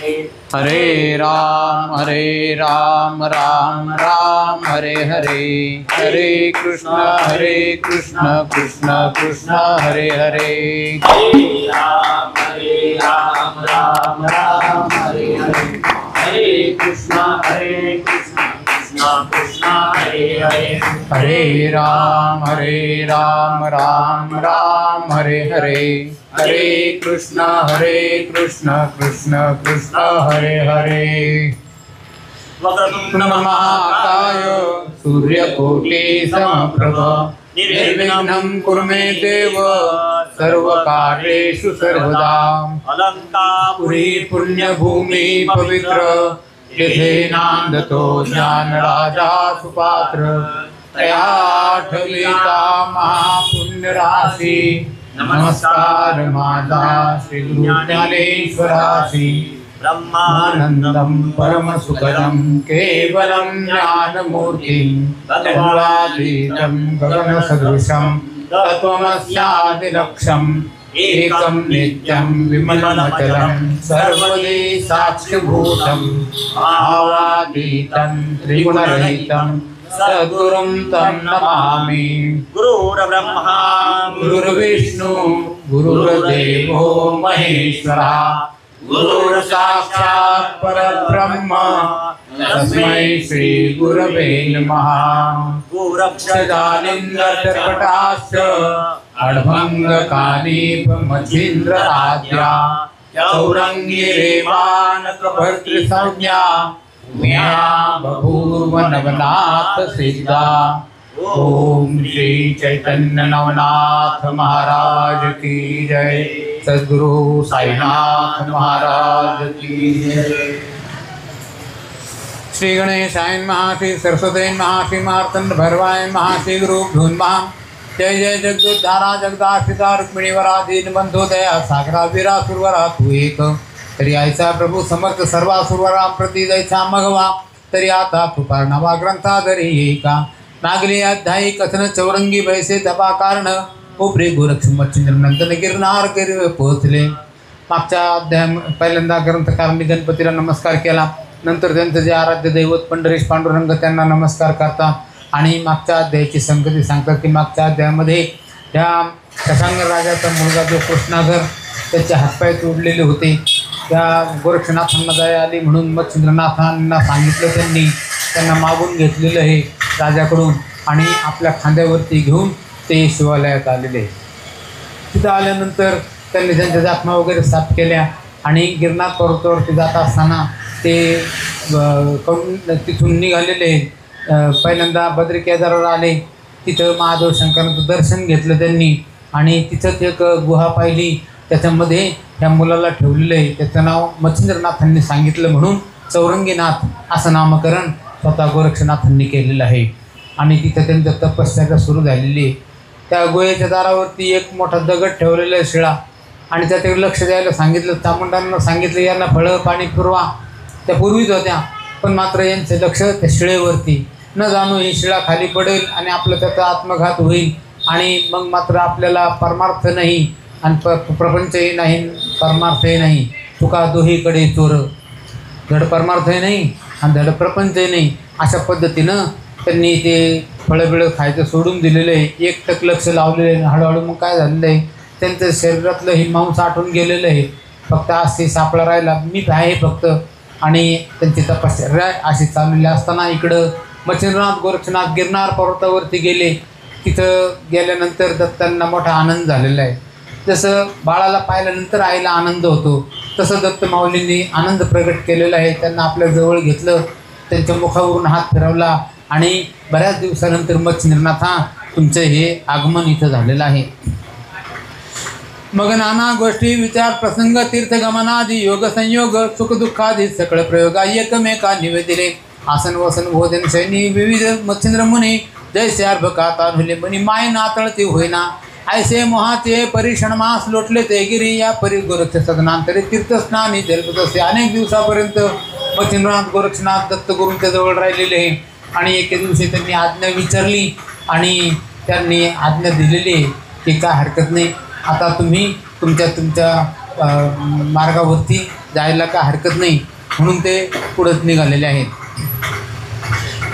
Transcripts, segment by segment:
हरे राम राम राम हरे हरे, हरे कृष्ण कृष्ण कृष्ण हरे हरे। हरे राम राम राम हरे हरे, हरे कृष्ण कृष्ण कृष्ण हरे हरे। हरे राम राम हरे हरे, हरे कृष्ण कृष्ण कृष्ण हरे हरे। वक्रतुंड महाकाय सूर्यकोटि समप्रभ निर्विघ्नं कुरु मे देव सर्वकार्येषु सर्वदा। अलंकापुरी पुण्यभूमि पवित्र येथे नांदतो ज्ञान राजा सुपात्र। तयाठलिता महापुण्य राशी नमस्कार माझा श्री गुरु ज्ञानेश्वरासी। ब्रह्मानंदं परमसुखदं केवलं ज्ञानमूर्तिं तत्त्वातीतं गगनसदृशं तत्त्वमस्यादिलक्ष्यम् एकं नित्यं विमलमचलं सर्वदि साक्षिभूतं भावातीतं त्रिगुणरहितं सद्गुरुं तं नमामि। गुरुर्ब्रह्मा गुरुर्विष्णु गुरुर्देवो महेश्वरः गुरुर्साक्षात् परब्रह्म तस्मै श्री गुरवे नमः। गजानन्दकटाक्ष अड्भङ्गकालीपमचीन्द्रराज्ञा चौरङ्गी रेवानकभर्तृसंज्ञा उम्या बभूव नवनाथ सिद्धा। ओम श्री चैतन्य नवनाथ महाराज की जय। सद्गुरु साईनाथ महाराज की जय। श्री गणेशाय नमः, श्री सरस्वती नमः, श्री मार्तंड भैरवाय नमः, श्री गुरुभ्यो नमः। जय जय जगदुद्धारा जगदाश्रिता रुक्मिणी वरा दीनबंधो दया सागरा वीरा सुरवरा तू एक। तरी आयचा प्रभू समर्थ सर्वा सुरवरा प्रति दैसा मगवा। तरी आता कृपार्णवा ग्रंथाधरी एका नागली अध्यायी कथन चौरंगी वैसे तपा कारण उपरी गोरक्ष मच्छिंद्र नंदन गिरनार गिरवे पोहोचले। मागच्या अध्याय पहिल्यांदा ग्रंथकारांनी गणपतीला नमस्कार केला, नंतर त्यांचं जे आराध्य दैवत पंढरीश पांडुरंग त्यांना नमस्कार करतात आणि मागच्या अध्यायाची संगती सांगतात की मागच्या अध्यायामध्ये ह्या शशांक राजाचा मुलगा जो कृष्णागर त्याचे हातपाय तोडलेले होते, त्या गोरक्षनाथांना दया आली म्हणून मच्छिंद्रनाथांना सांगितलं, त्यांना मागून घेतलेलं आहे राजाकडून आणि आपल्या खांद्यावरती घेऊन ते शिवालयात आलेले. तिथं आल्यानंतर त्यांनी त्यांच्या जखमा वगैरे साफ केल्या आणि गिरनार पर्वतावरती जात असताना ते तिथून निघालेले पहिल्यांदा बद्री केदारावर आले. तिथं महादेव शंकरांचं दर्शन घेतलं त्यांनी आणि तिथंच एक गुहा पाहिली, त्याच्यामध्ये ह्या मुलाला ठेवलेलं आहे. त्याचं नाव मच्छिंद्रनाथांनी सांगितलं म्हणून चौरंगीनाथ असं नामकरण स्वतः गोरक्षनाथांनी केलेलं आहे आणि तिथं त्यांचं तपश्चर्या सुरू झालेली आहे. त्या गुहेच्या दारावरती एक मोठा दगड ठेवलेला आहे शिळा आणि त्याच्याकडे लक्ष द्यायला सांगितलं. चामुंडांना सांगितलं यांना फळं पाणी पुरवा. त्या पूर्वीच होत्या पण मात्र यांचं लक्ष त्या शिळेवरती, न जाणू ही शिळा खाली पडेल आणि आपलं त्याचा आत्मघात होईल आणि मग मात्र आपल्याला परमार्थ नाही आणि प्रपंचही नाही परमार्थही नाही. तुका दोहीकडे चोर, धड परमार्थही नाही आणि धड प्रपंचही नाही. अशा पद्धतीनं त्यांनी ते फळं बिळं खायचं सोडून दिलेलं आहे. एकटक लक्ष लावलेलं आहे. हळूहळू मग काय झालेलं आहे, त्यांचं शरीरातलं ही मांस आटून गेलेलं आहे. फक्त असे सापळा राहिला मीठ आहे फक्त आणि त्यांची तपश्चर्या अशी चाललेली असताना इकडं मच्छिंद्रनाथ गोरक्षनाथ गिरनार पर्वतावरती गेले. तिथं गेल्यानंतर दत्तांना मोठा आनंद झालेला आहे. जसं बाळाला पाहिल्यानंतर आईला आनंद होतो तसं दत्त माऊलींनी आनंद प्रगट केलेला आहे. त्यांना आपल्या जवळ घेतलं, त्यांच्या मुखावरून हात फिरवला आणि बऱ्याच दिवसानंतर मच्छिंद्रनाथा तुमचं हे आगमन इथं झालेलं आहे. मग नाना गोष्टी विचार प्रसंग तीर्थगमनादी योग संयोग सुखदुःखादी सकळ प्रयोगा एकमेका निवेदिले. आसन वसन भोजन शैनी विविध मच्छिंद्र मुनी जैसे अर्भकाता धुले मनी माय नातळती होईना. ऐसे मोहाचे परिक्षणमास लोटले ते गिरी या परी गोरक्ष सदनांतरे तीर्थस्नानी जलपत असे. अनेक दिवसापर्यंत मच्छिंद्रनाथ गोरक्षनाथ दत्तगुरूंच्या जवळ राहिलेले आहे आणि एके दिवशी त्यांनी आज्ञा विचारली आणि त्यांनी आज्ञा दिलेली आहे की काय हरकत नाही, आता तुम्ही तुमच्या मार्गावरती जायला काय हरकत नाही, म्हणून ते पुढंच निघालेले आहेत.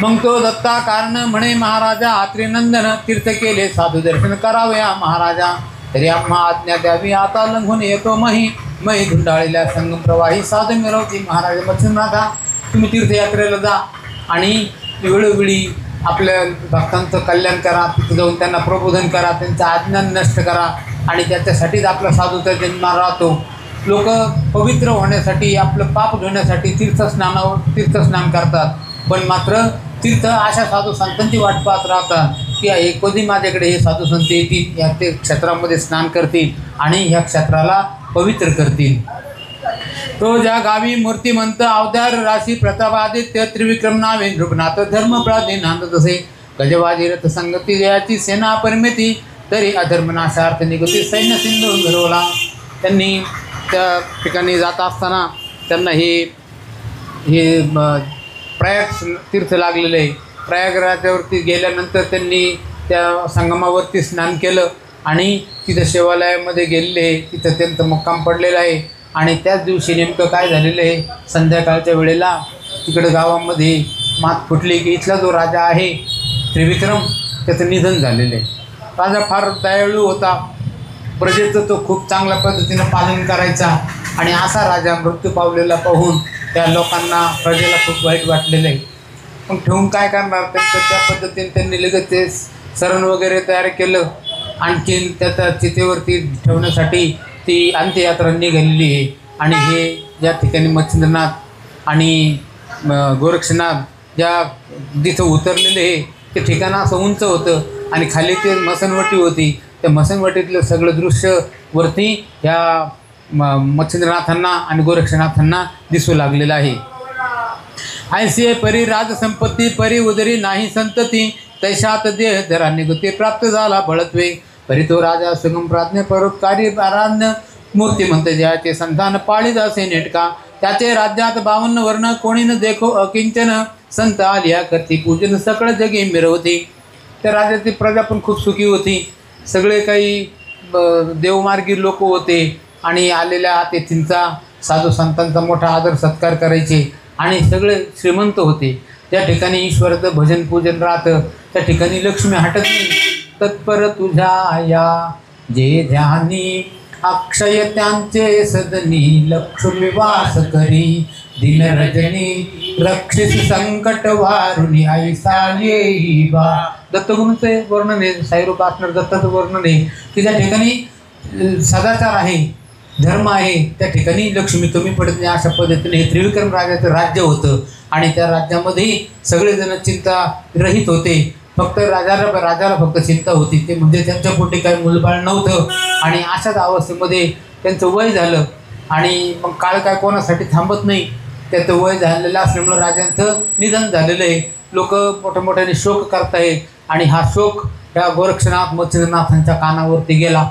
मग तो दत्ता कारण म्हणे महाराजा आत्रेनंदन तीर्थ केले साधू दर्शन करावया महाराजा, तरी आम्हा आज्ञा द्यावी आता लंघून येतो मही धुंडाळलेल्या संगम प्रवाही साधू मिरवती. महाराज मच्छिंद्रनाथा तुम्ही तीर्थयात्रेला जा आणि वेळोवेळी आपल्या भक्तांचं कल्याण करा, तिथं जाऊन त्यांना प्रबोधन करा, त्यांचं अज्ञान नष्ट करा आणि त्याच्यासाठीच आपला साधूचा जन्म राहतो. लोक पवित्र होण्यासाठी आपलं पाप धुण्यासाठी तीर्थस्नान करतात, पण मात्र तीर्थ अशा साधू संतांची वाट पाहत राहतात की कधी माझ्याकडे हे साधू संत येतील, या ते क्षेत्रामध्ये स्नान करतील आणि ह्या क्षेत्राला पवित्र करतील. तो ज्या गावी मूर्तिमंत अवतार राशी प्रतापादित्य त्रिविक्रम नावे नृपनाथ धर्म प्राधिनांत तसे गजवाजी रथ संगती जयाची सेना परिमिती, तरी अधर्मनाशार्थ निगती सैन्य सिंधू मिरवला. त्यांनी त्या ठिकाणी जात असताना त्यांना हे प्रयाग तीर्थ लागलेलं आहे. प्रयागराजावरती गेल्यानंतर त्यांनी त्या संगमावरती स्नान केलं आणि तिथं शिवालयामध्ये गेलेले, तिथं त्यांचं मुक्काम पडलेला आहे. आणि त्याच दिवशी नेमकं काय झालेलं आहे, संध्याकाळच्या वेळेला तिकडं गावामध्ये मात फुटली की इथला जो राजा आहे त्रिविक्रम त्याचं निधन झालेलं आहे. राजा फार दयाळू होता, प्रजेचं तो खूप चांगल्या पद्धतीनं पालन करायचा आणि असा राजा मृत्यू पावलेला पाहून त्या लोकांना प्रजेला खूप वाईट वाटलेलं आहे. पण ठेवून काय करणार, त्या पद्धतीने त्यांनी लगेच ते सरण वगैरे तयार केलं. आणखीन त्याच्या चितेवरती ठेवण्यासाठी ती अंत्ययात्रा निघालेली आहे. आणि हे ज्या ठिकाणी मच्छिंद्रनाथ आणि गोरक्षनाथ ज्या जिथं उतरलेले आहे ते ठिकाण असं उंच होतं आणि खाली ते मसनवटी होती. त्या मसनवटीतलं सगळं दृश्य वरती ह्या मच्छिंद्रनाथांना आणि गोरक्षनाथांना दिसू लागलेलं आहे. ऐसे परी राजसंपत्ती परी उदरी नाही संतती, तैशात देह धरा निगती प्राप्त झाला बळत्वे. परी तो राजा सुगम प्राज्ञ परोपकारी आराध्य मूर्तिमंत जयाचे संधान पाळीत असे नेटका. त्याचे राज्यात 52 वर्ण कोणी न देखो अकिंचन, संत आलिया करती पूजन सकळ जगी मिरवती. त्या राजाची प्रजा पण खूप सुखी होती. सगळे काही देवमार्गी लोक होते आणि आलेल्या अतिथींचा साधू संतांचा मोठा आदर सत्कार करायचे आणि सगळे श्रीमंत होते. त्या ठिकाणी ईश्वराचं भजन पूजन राहतं, त्या ठिकाणी लक्ष्मी हटत नाही. तत्पर तुझ्या या जे ध्यानी अक्षय त्यांचे सदनी, लक्ष्मी वास करी दिन रजनी रक्षित संकट वारुणी ऐसा येई बा. दत्तगुरूंचे वर्णन आहे, साईरूप असणार दत्ताचं वर्णन आहे की त्या ठिकाणी सदाचार आहे, धर्म आहे, त्या ठिकाणी लक्ष्मी कमी पडत नाही. अशा पद्धतीने हे त्रिविक्रम राजाचं राज्य होतं आणि त्या राज्यामध्ये सगळेजण चिंता रहित होते. फक्त राजाला फक्त चिंता होती, ते म्हणजे त्यांच्या पोटी काही मुलबाळ नव्हतं. आणि अशाच अवस्थेमध्ये त्यांचं वय झालं आणि मग काळ काय कोणासाठी थांबत नाही. त्याचं वय झालेलं असल्यामुळं राजांचं निधन झालेलं आहे. लोक मोठ्याने शोक करतायत आणि हा शोक ह्या गोरक्षनाथ मच्छिंद्रनाथांच्या कानावरती गेला.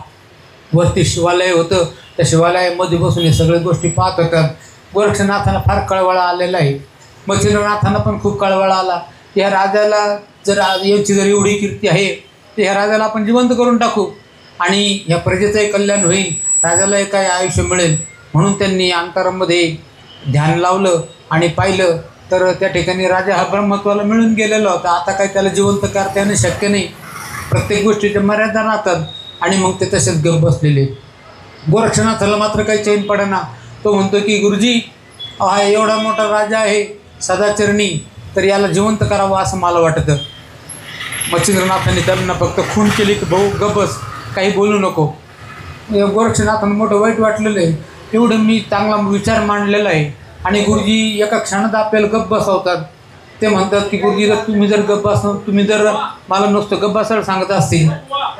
वरती शिवालय होतं, त्या शिवालयामध्ये बसून हे सगळ्या गोष्टी पाहत होतात. गोरक्षनाथांना फार कळवळा आलेला आहे, मच्छिंद्रनाथांना पण खूप कळवळा आला. या राजाला जर यांची जर एवढी कीर्ती आहे तर ह्या राजाला आपण जिवंत करून टाकू आणि ह्या प्रजेचंही कल्याण होईल, राजालाही काही आयुष्य मिळेल. म्हणून त्यांनी अंतरामध्ये ध्यान लावलं आणि पाहिलं तर त्या ठिकाणी राजा हा ब्रह्मत्वाला मिळून गेलेला होता. आता काही त्याला जिवंत करता येणं शक्य नाही, प्रत्येक गोष्टीच्या मर्यादा राहतात. आणि मग ते तसेच गप्प बसलेले. गोरक्षनाथाला मात्र काही चैन पडेना. तो म्हणतो की गुरुजी हा एवढा मोठा राजा आहे सदाचरणी, तर याला जिवंत करावं असं मला वाटतं. मच्छिंद्रनाथांनी त्यांना फक्त खून केली की भाऊ गबस, काही बोलू नको. गोरक्षनाथांना मोठं वाईट वाटलेलं आहे, एवढं मी चांगला विचार मांडलेला आहे आणि गुरुजी एका क्षणात आपल्याला गप्प बसवतात. ते म्हणतात की गुरुजी तुम्ही जर मला नुसतं गप्प बसायला सांगत असतील,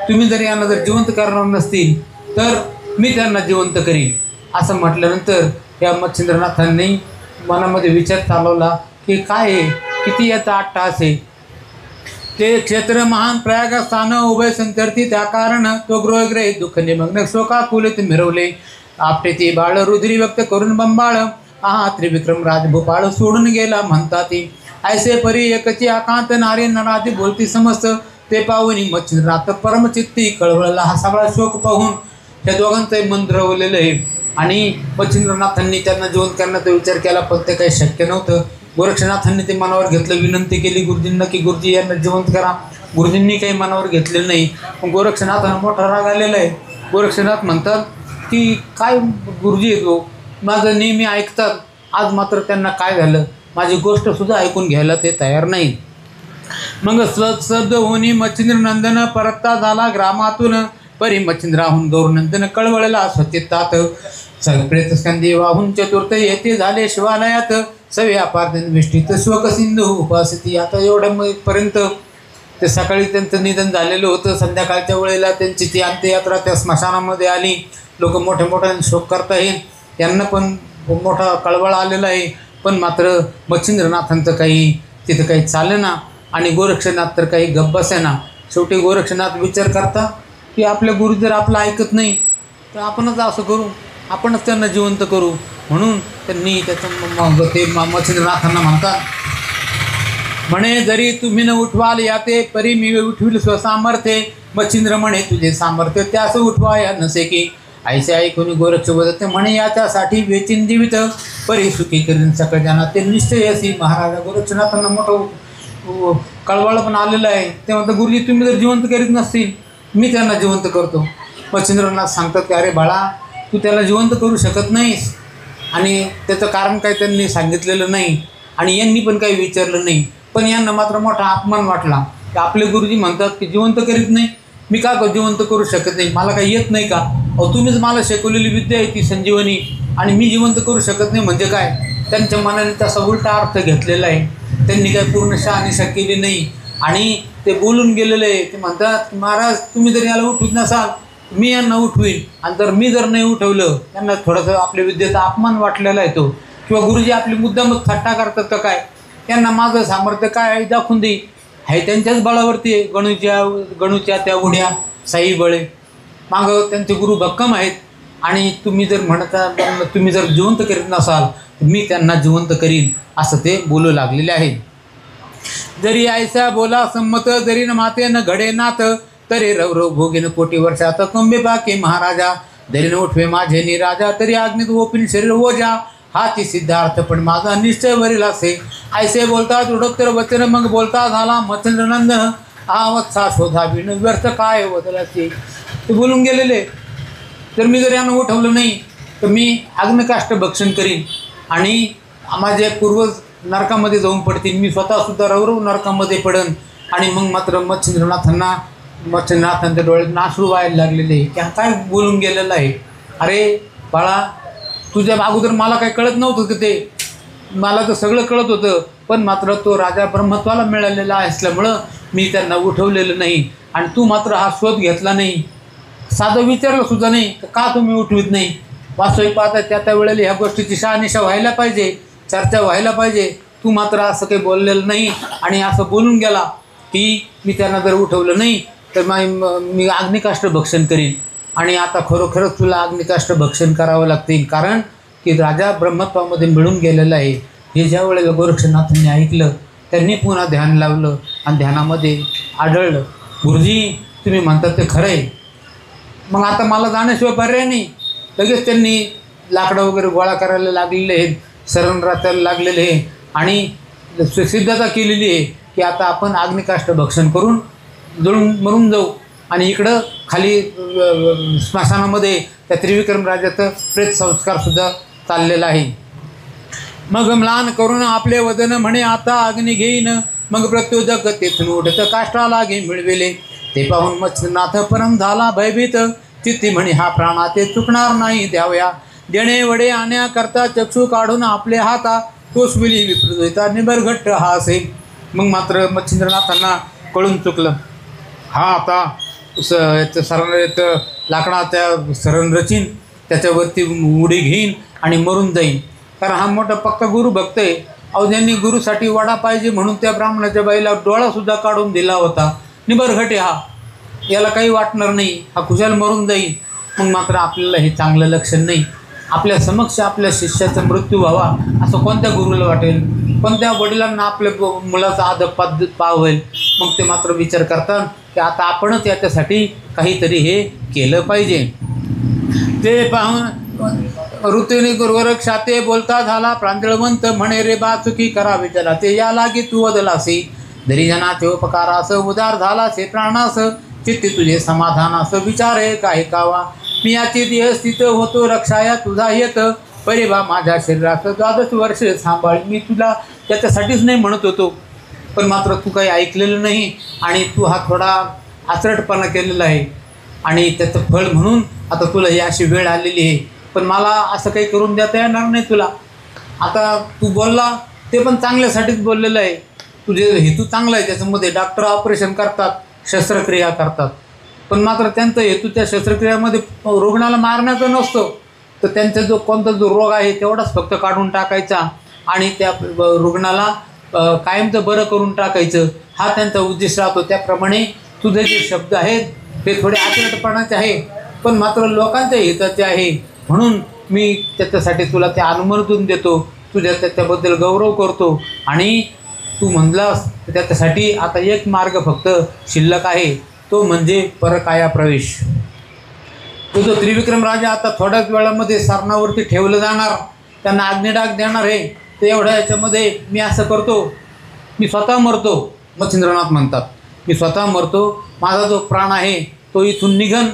तुम्ही जर यांना जर जिवंत करणार नसतील तर मी त्यांना जिवंत करीन. असं म्हटल्यानंतर या मच्छिंद्रनाथांनी मनामध्ये विचार चालवला की काय आहे, किती याचा अट्टहास आहे. ते क्षेत्र महान प्रयागस्थान उभय संतरती, त्या कारण तो गृहग्रही दुःख निमग्न शोकाकुलित मिरवले. आपटे ती बाळ रुद्री व्यक्त करून बंबाळ, आहा त्रिविक्रम राजभूपाळ सोडून गेला म्हणतात. ऐसे परी एकची आकांत नारी नराधी बोलती समस्त, ते पाहून मच्छिंद्रनाथ परमचित्ती कळवळला. हा सगळा शोक पाहून त्या दोघांचंही मन द्रवलेलं आहे. आणि मच्छिंद्रनाथांनी त्यांना जिवंत करण्याचा विचार केला, पण ते काही शक्य नव्हतं. गोरक्षनाथांनी ते मनावर घेतलं, विनंती केली गुरुजींना की गुरुजी यांना जिवंत करा. गुरुजींनी काही मनावर घेतलेलं नाही. पण गोरक्षनाथांना मोठा राग आलेला आहे. गोरक्षनाथ म्हणतात की काय गुरुजी येतो, माझं नेहमी ऐकतात, आज मात्र त्यांना काय झालं, माझी गोष्टसुद्धा ऐकून घ्यायला ते तयार नाही. मग सद होनी मच्छिंद्रनंदन परतता झाला ग्रामातून, परी मच्छिंद्राहून गौरनंदन कळवळला स्वचित्तात. सगळेच स्कंदी वाहून चतुर्थ येथे झाले शिवालयात, सवे अपार्दन विष्ठित शोक सिंधू उपासिती. आता एवढ्यापर्यंत ते सकाळी त्यांचं निधन झालेलं होतं. संध्याकाळच्या वेळेला त्यांची ती अंत्ययात्रा त्या स्मशानामध्ये आली. लोक मोठ्या मोठ्याने शोक करत आहेत. त्यांना पण मोठा कळवळ आलेला आहे. पण मात्र मच्छिंद्रनाथांचं काही तिथं काही चालेना आणि गोरक्षनाथ तर काही गप्प बसेना. शेवटी गोरक्षनाथ विचार करता की आपले गुरु जर आपलं ऐकत नाही तर आपणच असं करू, आपणच त्यांना जिवंत करू. म्हणून त्यांनी त्याचं ते मच्छिंद्रनाथांना म्हणतात, म्हणे जरी तुम्ही न उठवाल याते, परी मी उठविल स्वसामर्थ्ये. मच्छिंद्र म्हणे तुझे सामर्थ्य त्यास उठवाया नसे की, ऐसे ऐकून गोरक्ष बदलते म्हणे याच्यासाठी वेचिन जीवित, परी सुखी करीन सकळ जनात. ते निश्चयसी महाराजा गोरक्षनाथांना मोठं कळवळ पण आलेलं आहे. ते म्हणतात गुरुजी तुम्ही जर जिवंत करीत नसतील मी त्यांना जिवंत करतो. मच्छिंद्रनाथ सांगतात की अरे बाळा, तू त्याला जिवंत करू शकत नाहीस. आणि त्याचं कारण काही त्यांनी सांगितलेलं नाही आणि यांनी पण काही विचारलं नाही. पण यांना मात्र मोठा अपमान वाटला की आपले गुरुजी म्हणतात की जिवंत करीत नाही, मी का जिवंत करू शकत नाही, मला काही येत नाही का? अहो तुम्हीच मला शिकवलेली विद्या आहे ती संजीवनी, आणि मी जिवंत करू शकत नाही म्हणजे काय? त्यांच्या मनाने तसा उलटा अर्थ घेतलेला आहे. त्यांनी काही पूर्ण शहानिशा केली नाही आणि ते बोलून गेलेले आहे. ते म्हणतात महाराज तुम्ही जर याला उठवीत नसाल मी यांना उठवीन, आणि जर मी जर नाही उठवलं त्यांना थोडंसं आपल्या विद्येचा अपमान वाटलेला आहे तो, किंवा गुरुजी आपली मुद्दामच थट्टा करतात का काय? त्यांना माझं सामर्थ्य काय आहे दाखवून दे. आहे त्यांच्याच बळावरती आहे. गणूच्या त्या उड्या साई बळे मागं त्यांचे गुरु भक्कम आहेत. आणि तुम्ही जर म्हणता तुम्ही जर जिवंत करीत नसाल मी त्यांना जिवंत करीन असं ते बोलू लागलेले आहेत. जरी ऐसा बोला संमत, जरी न माते न घडे नाथ, तरी रवरव भोगेन कोटी वर्षात कंबे बाके महाराजा. जरी न उठवे माझे निराजा, तरी अग्नीत ओपिन शरीर ओजा. हाती सिद्धार्थ पण माझा निश्चय वरील असे. ऐसे बोलतात उडोत्तर वचन, मग बोलता झाला मच्छिंद्रनंदन. आवत्सा शोधा बिन व्यर्थ काय बदलाचे. ते बोलून गेलेले, तर मी जर यांना उठवलं नाही तर मी अग्निकाष्ठ भक्षण करीन आणि माझे पूर्वज नरकामध्ये जाऊन पडतील, मी स्वतःसुद्धा रवरव नरकामध्ये पडन. आणि मग मात्र मच्छिंद्रनाथांच्या डोळ्यात नाश्रू व्हायला लागलेले. त्या काय बोलून गेलेलं आहे. अरे बाळा, तुझ्या अगोदर मला काही कळत नव्हतं की ते, मला तर सगळं कळत होतं, पण मात्र तो राजा ब्रह्मत्वाला मिळालेला असल्यामुळं मी त्यांना उठवलेलं नाही. आणि तू मात्र हा शोध घेतला नाही, साधं विचारलं सुद्धा नाही का तुम्ही उठवीत नाही. वास्तविक पाहता त्या वेळेला ह्या गोष्टीची शहानिशा व्हायला पाहिजे, चर्चा व्हायला पाहिजे. तू मात्र असं काही बोललेलं नाही आणि असं बोलून गेला की मी त्यांना जर उठवलं नाही तर मी अग्निकाष्ठ भक्षण करीन. आणि आता खरोखरच तुला अग्निकाष्ठ भक्षण करावं लागतील, कारण की राजा ब्रह्मत्वामध्ये मिळून गेलेला आहे. हे ज्या वेळेला गोरक्षनाथांनी ऐकलं त्यांनी पुन्हा ध्यान लावलं आणि ध्यानामध्ये आढळलं गुरुजी तुम्ही म्हणतात ते खरं आहे. मग आता मला जाण्याशिवाय पर्याय नाही. लगेच त्यांनी लाकडं वगैरे गोळा करायला लागलेले आहेत, शरण राचायला लागलेले आहे आणि सिद्धता केलेली आहे की आता आपण अग्निकाष्ठ भक्षण करून जळून मरून जाऊ. आणि इकडं खाली स्मशानामध्ये त्या त्रिविक्रम राजाचं प्रेत संस्कारसुद्धा चाललेला आहे. मग म्लान करून आपले वदन म्हणे आता अग्नी घेईन, मग प्रत्युदक तेथून उठत काष्टाला घे मिळविले. ते पाहून मच्छिंद्रनाथ परम झाला भयभीत, चित्ती म्हणे हा प्राणा ते चुकणार नाही द्यावया. देणे वडे आणण्याकरता चक्षु काढून आपले हाता, तोसविली विप्रता निबरघट्ट हा असे. मग मात्र मच्छिंद्रनाथांना कळून चुकलं, हा आता याचं लाकडाच्या सरण रचीन, त्याच्यावरती उडी घेईन आणि मरून जाईन. कारण हा मोठा पक्का गुरु भक्त आहे. अहो ज्यांनी गुरुसाठी वडा पाहिजे म्हणून त्या ब्राह्मणाच्या बाईला डोळासुद्धा काढून दिला होता. निबरघटे हा, याला काही वाटणार नाही, हा खुशाल मरून जाईल. मग मात्र आपल्याला हे चांगलं लक्षण नाही. आपल्या समक्ष आपल्या शिष्याचा मृत्यू व्हावा असं कोणत्या गुरुला वाटेल, कोणत्या वडिलांना आपल्या मुलाचा आदर पावेल. मग ते मात्र विचार करतात की आता आपणच याच्यासाठी काहीतरी हे केलं पाहिजे. ते पाहून ऋतूने गोरक्षाते बोलता झाला प्रांजळवंत म्हणे रे बा चुकी करावे जला ते या लागी तू वदलासी दरी जनाचे उपकारास उदार झालासे प्राणास चित्ती तुझे समाधानास विचारे काय कावा मी याची देह स्थित होतो रक्षाया तुझा येत परे बा माझ्या शरीरात 12 वर्ष सांभाळ मी तुला त्याच्यासाठीच नाही म्हणत होतो पण मात्र तू काही ऐकलेलं नाही आणि तू हा थोडा आचरटपणा केलेला आहे आणि त्याचं फळ म्हणून आता तुला ही अशी वेळ आलेली आहे पण मला असं काही करून देता येणार नाही तुला आता तू बोलला ते पण चांगल्यासाठीच बोललेलं आहे तुझे हेतू चांगला आहे त्याच्यामध्ये डॉक्टर ऑपरेशन करतात शस्त्रक्रिया करतात पण मात्र त्यांचा हेतू त्या शस्त्रक्रियामध्ये रुग्णाला मारण्याचा नसतो तर त्यांचा जो कोणता जो रोग आहे तेवढाच फक्त काढून टाकायचा आणि त्या रुग्णाला कायमचं बरं करून टाकायचं हा त्यांचा उद्देश राहतो त्याप्रमाणे तुझे जे शब्द आहेत ते थोडे आचरटपणाचे आहे पण मात्र लोकांच्या हिताचे आहे म्हणून मी त्याच्यासाठी तुला ते अनुमोदन देतो तुझ्या त्याच्याबद्दल गौरव करतो आणि तू म्हणलास त्याच्यासाठी आता एक मार्ग फक्त शिल्लक आहे तो म्हणजे परकाया प्रवेश तो जो त्रिविक्रम राजा आता थोड्याच वेळामध्ये सरणावरती ठेवलं जाणार त्यांना आज्ञाडाग देणार आहे ते एवढ्या याच्यामध्ये मी असं करतो मी स्वतः मरतो मच्छिंद्रनाथ म्हणतात मी स्वतः मरतो माझा जो प्राण आहे तो इथून निघन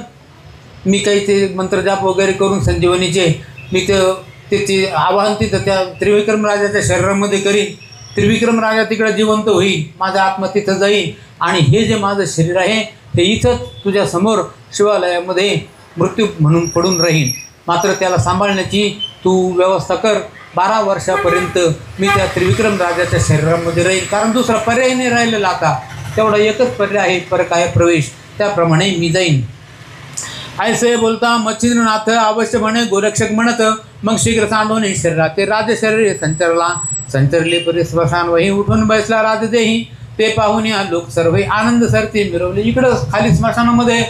मी काही ते मंत्रजाप वगैरे करून संजीवनीचे मी त्याचे आवाहन तिथं त्या त्रिविक्रम राजाच्या शरीरामध्ये करीन त्रिविक्रम राजा तिकडे जिवंत होईल माझा आत्मा तिथं जाईल आणि हे जे माझं शरीर आहे ते इथंच तुझ्यासमोर शिवालयामध्ये मृत्यू म्हणून पडून राहील मात्र त्याला सांभाळण्याची तू व्यवस्था कर 12 वर्षापर्यंत मी त्या त्रिविक्रम राजाच्या शरीरामध्ये राहील कारण दुसरा पर्याय नाही राहिलेला आता तेवढा एकच पर्याय आहे परकाय प्रवेश त्याप्रमाणे मी जाईन ऐसे बोलता मच्छिंद्रनाथ अवश्य म्हणे गोरक्षक म्हणत मग शीघ्र सांडून शरीरात ते राजशरीर संचरले परी स्मशान वही उठून बसला राजदेही ते पाहून या लोक सर्व आनंद सरते मिरवले इकडं खाली स्मशानामध्ये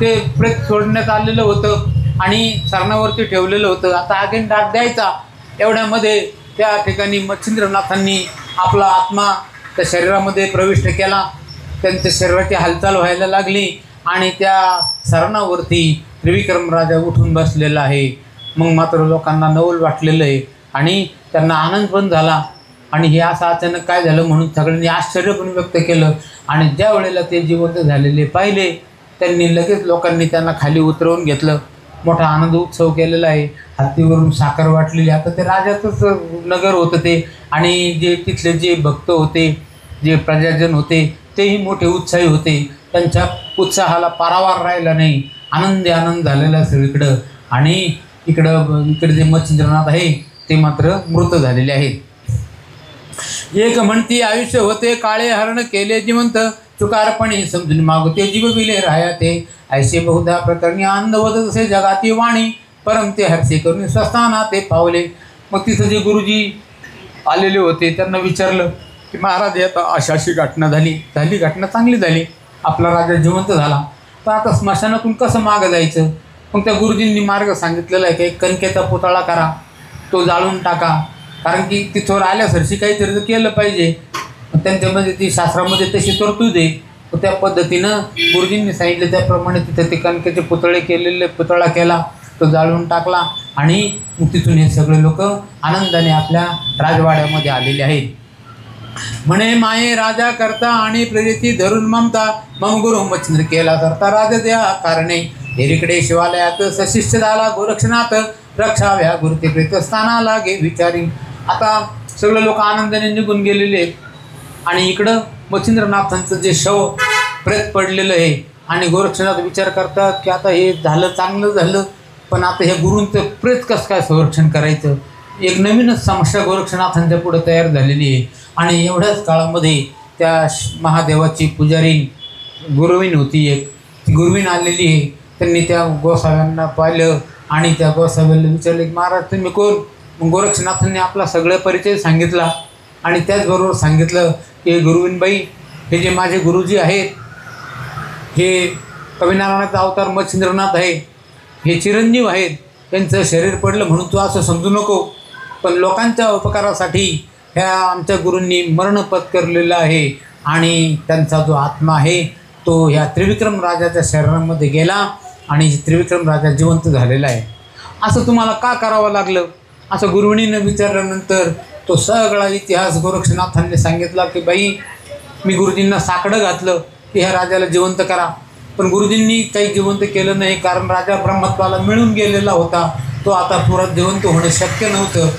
ते प्रेत सोडण्यात आलेलं होतं आणि सरणावरती ठेवलेलं होतं आता आगीन डाग द्यायचा एवढ्यामध्ये त्या ठिकाणी मच्छिंद्रनाथांनी आपला आत्मा त्या शरीरामध्ये प्रविष्ट केला त्यांच्या शरीराची हालचाल व्हायला लागली आणि त्या सरणावरती त्रिविक्रम राजा उठून बसलेला आहे मग मात्र लोकांना नवल वाटलेलं आहे आणि त्यांना आनंद पण झाला आणि हे असं अचानक काय झालं म्हणून सगळ्यांनी आश्चर्य पण व्यक्त केलं आणि ज्या वेळेला ते जिवंत झालेले पाहिले त्यांनी लगेच लोकांनी त्यांना खाली उतरवून घेतलं मोठा आनंद उत्सव केलेला आहे हत्तीवरून साखर वाटलेली आता ते राजाचंच नगर होतं ते आणि जे तिथले जे भक्त होते जे प्रजाजन होते तेही मोठे उत्साही होते त्यांच्या उत्साहाला पारावार राहिला नाही आनंद झालेला सगळीकडं आणि इकडे जे मच्छिंद्रनाथ आहे ते मात्र मृत झालेले आहेत एक म्हणती आयुष्य होते काळे हरण केले जिवंत चुकारपणे समजून मागते जीव विले राया ते ऐसे बहुधा प्रकरणी अंधवत असे जगाती वाणी परम ते हरसे करून स्वस्थाना ते पावले मग तिथं जे गुरुजी आलेले होते त्यांना विचारलं की महाराज आता अशी घटना झाली घटना चांगली झाली आपला राजा जिवंत झाला तर आता स्मशानातून कसं मागं जायचं मग त्या गुरुजींनी मार्ग सांगितलेला आहे की एक कणकेचा पुतळा करा तो जाळून टाका कारण की तिथवर आल्यासारखी काहीतरी केलं पाहिजे त्यांच्यामध्ये ती शास्त्रामध्ये तशी तरतूद आहे त्या पद्धतीनं गुरुजींनी सांगितलं त्याप्रमाणे तिथे ते कणकेचे पुतळा केला तो जाळून टाकला आणि मग तिथून हे सगळे लोक आनंदाने आपल्या राजवाड्यामध्ये आलेले आहेत म्हणे माये राजा करता आणि प्रेरिती धरून ममता मम गुरु मच्छिंद्र केला करता राजा द्या कारणे हेरीकडे शिवालयात सशिष्य झाला गोरक्षनाथ रक्षाव्या गुरुते प्रेत स्थानाला गे विचारी आता सगळे लोक आनंदाने निघून गेलेले आहेत आणि इकडं मच्छिंद्रनाथांचं जे शव प्रेत पडलेलं आहे आणि गोरक्षनाथ विचार करतात की आता हे झालं चांगलं झालं पण आता हे गुरूंचं प्रेत कसं काय संरक्षण करायचं एक नवीनच समस्या गोरक्षनाथांच्या पुढे तयार झालेली आहे आणि एवढ्याच काळामध्ये त्या महादेवाची पुजारी गुरुवीण होती एक ती गुरुवीण आलेली आहे त्यांनी त्या गोसाव्यांना पाहिलं आणि त्या गोसाव्याला विचारले की महाराज तुम्ही कोण मग गोरक्षनाथांनी आपला सगळं परिचय सांगितला आणि त्याचबरोबर सांगितलं की गुरुवीणबाई हे जे माझे गुरुजी आहेत हे कविनारायणाचा अवतार मच्छिंद्रनाथ आहे हे चिरंजीव आहेत त्यांचं शरीर पडलं म्हणून तू असं समजू नको पण लोकांच्या उपकारासाठी ह्या आमच्या गुरूंनी मरण पत्करलेलं आहे आणि त्यांचा जो आत्मा आहे तो ह्या त्रिविक्रम राजाच्या शरीरामध्ये गेला आणि त्रिविक्रम राजा जिवंत झालेला आहे असं तुम्हाला का करावं लागलं? असं गुरुजींनी विचारल्यानंतर तो सगळा इतिहास गोरक्षनाथांनी सांगितला की बाई, मी गुरुजींना साकडं घातलं की ह्या राजाला जिवंत करा, पण गुरुजींनी काही जिवंत केलं नाही, कारण राजा ब्रह्मत्वाला मिळून गेलेला होता, तो आता पुरात जिवंत होणं शक्य नव्हतं.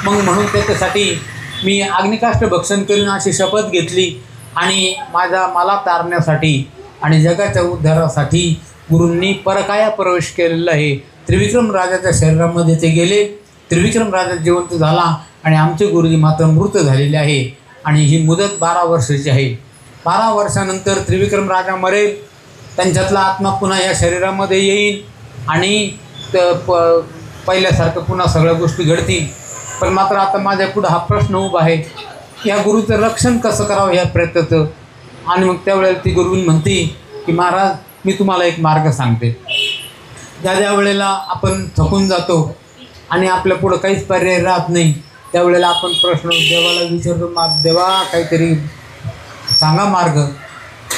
मग म्हणून त्याच्यासाठी मी अग्निकाष्ठ भक्षण करून अशी शपथ घेतली आणि मला तारण्यासाठी आणि जगाच्या उद्धारासाठी गुरूंनी परकाया प्रवेश केलेला आहे. त्रिविक्रम राजाच्या शरीरामध्ये ते गेले, त्रिविक्रम राजा जिवंत झाला आणि आमचे गुरुजी मात्र मृत झालेले आहे. आणि ही मुदत 12 वर्षाची आहे. 12 वर्षानंतर त्रिविक्रम राजा मरेल, त्यांच्यातला आत्मा पुन्हा या शरीरामध्ये येईल आणि पहिल्यासारखं पुन्हा सगळ्या गोष्टी घडतील. पण मात्र आता माझ्या पुढं हा प्रश्न उभा आहे, या गुरुचं रक्षण कसं करावं ह्या प्रेताचं. आणि मग त्यावेळेला ती गुरुजी म्हणते की महाराज, मी तुम्हाला एक मार्ग सांगते. ज्या वेळेला आपण थकून जातो आणि आपल्या पुढं काहीच पर्याय राहत नाही, त्यावेळेला आपण प्रश्न देवाला विचारतो, देवा काहीतरी सांगा मार्ग.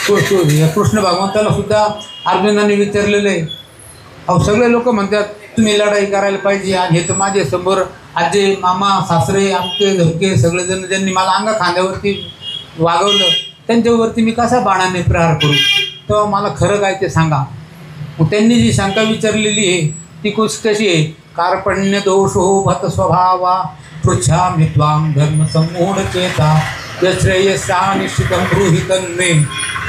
कृष्ण भगवंताला सुद्धा अर्जुनाने विचारलेलं आहे. अहो सगळे लोक म्हणतात तुम्ही लढाई करायला पाहिजे, आणि हे तर माझे समोर आजी मामा सासरे आमचे धमके सगळेजण ज्यांनी मला अंगा खांद्यावरती वागवलं, त्यांच्यावरती मी कसा बाणाने प्रहार करू? तेव्हा मला खरं काय ते सांगा. मग त्यांनी जी शंका विचारलेली आहे ती कशी आहे? कार्पण्य दोष हो भत स्वभावा पृच्छामि त्वां धर्म सम्मूढ चेता यश्रेयस्या निश्चितं ब्रूहितं मे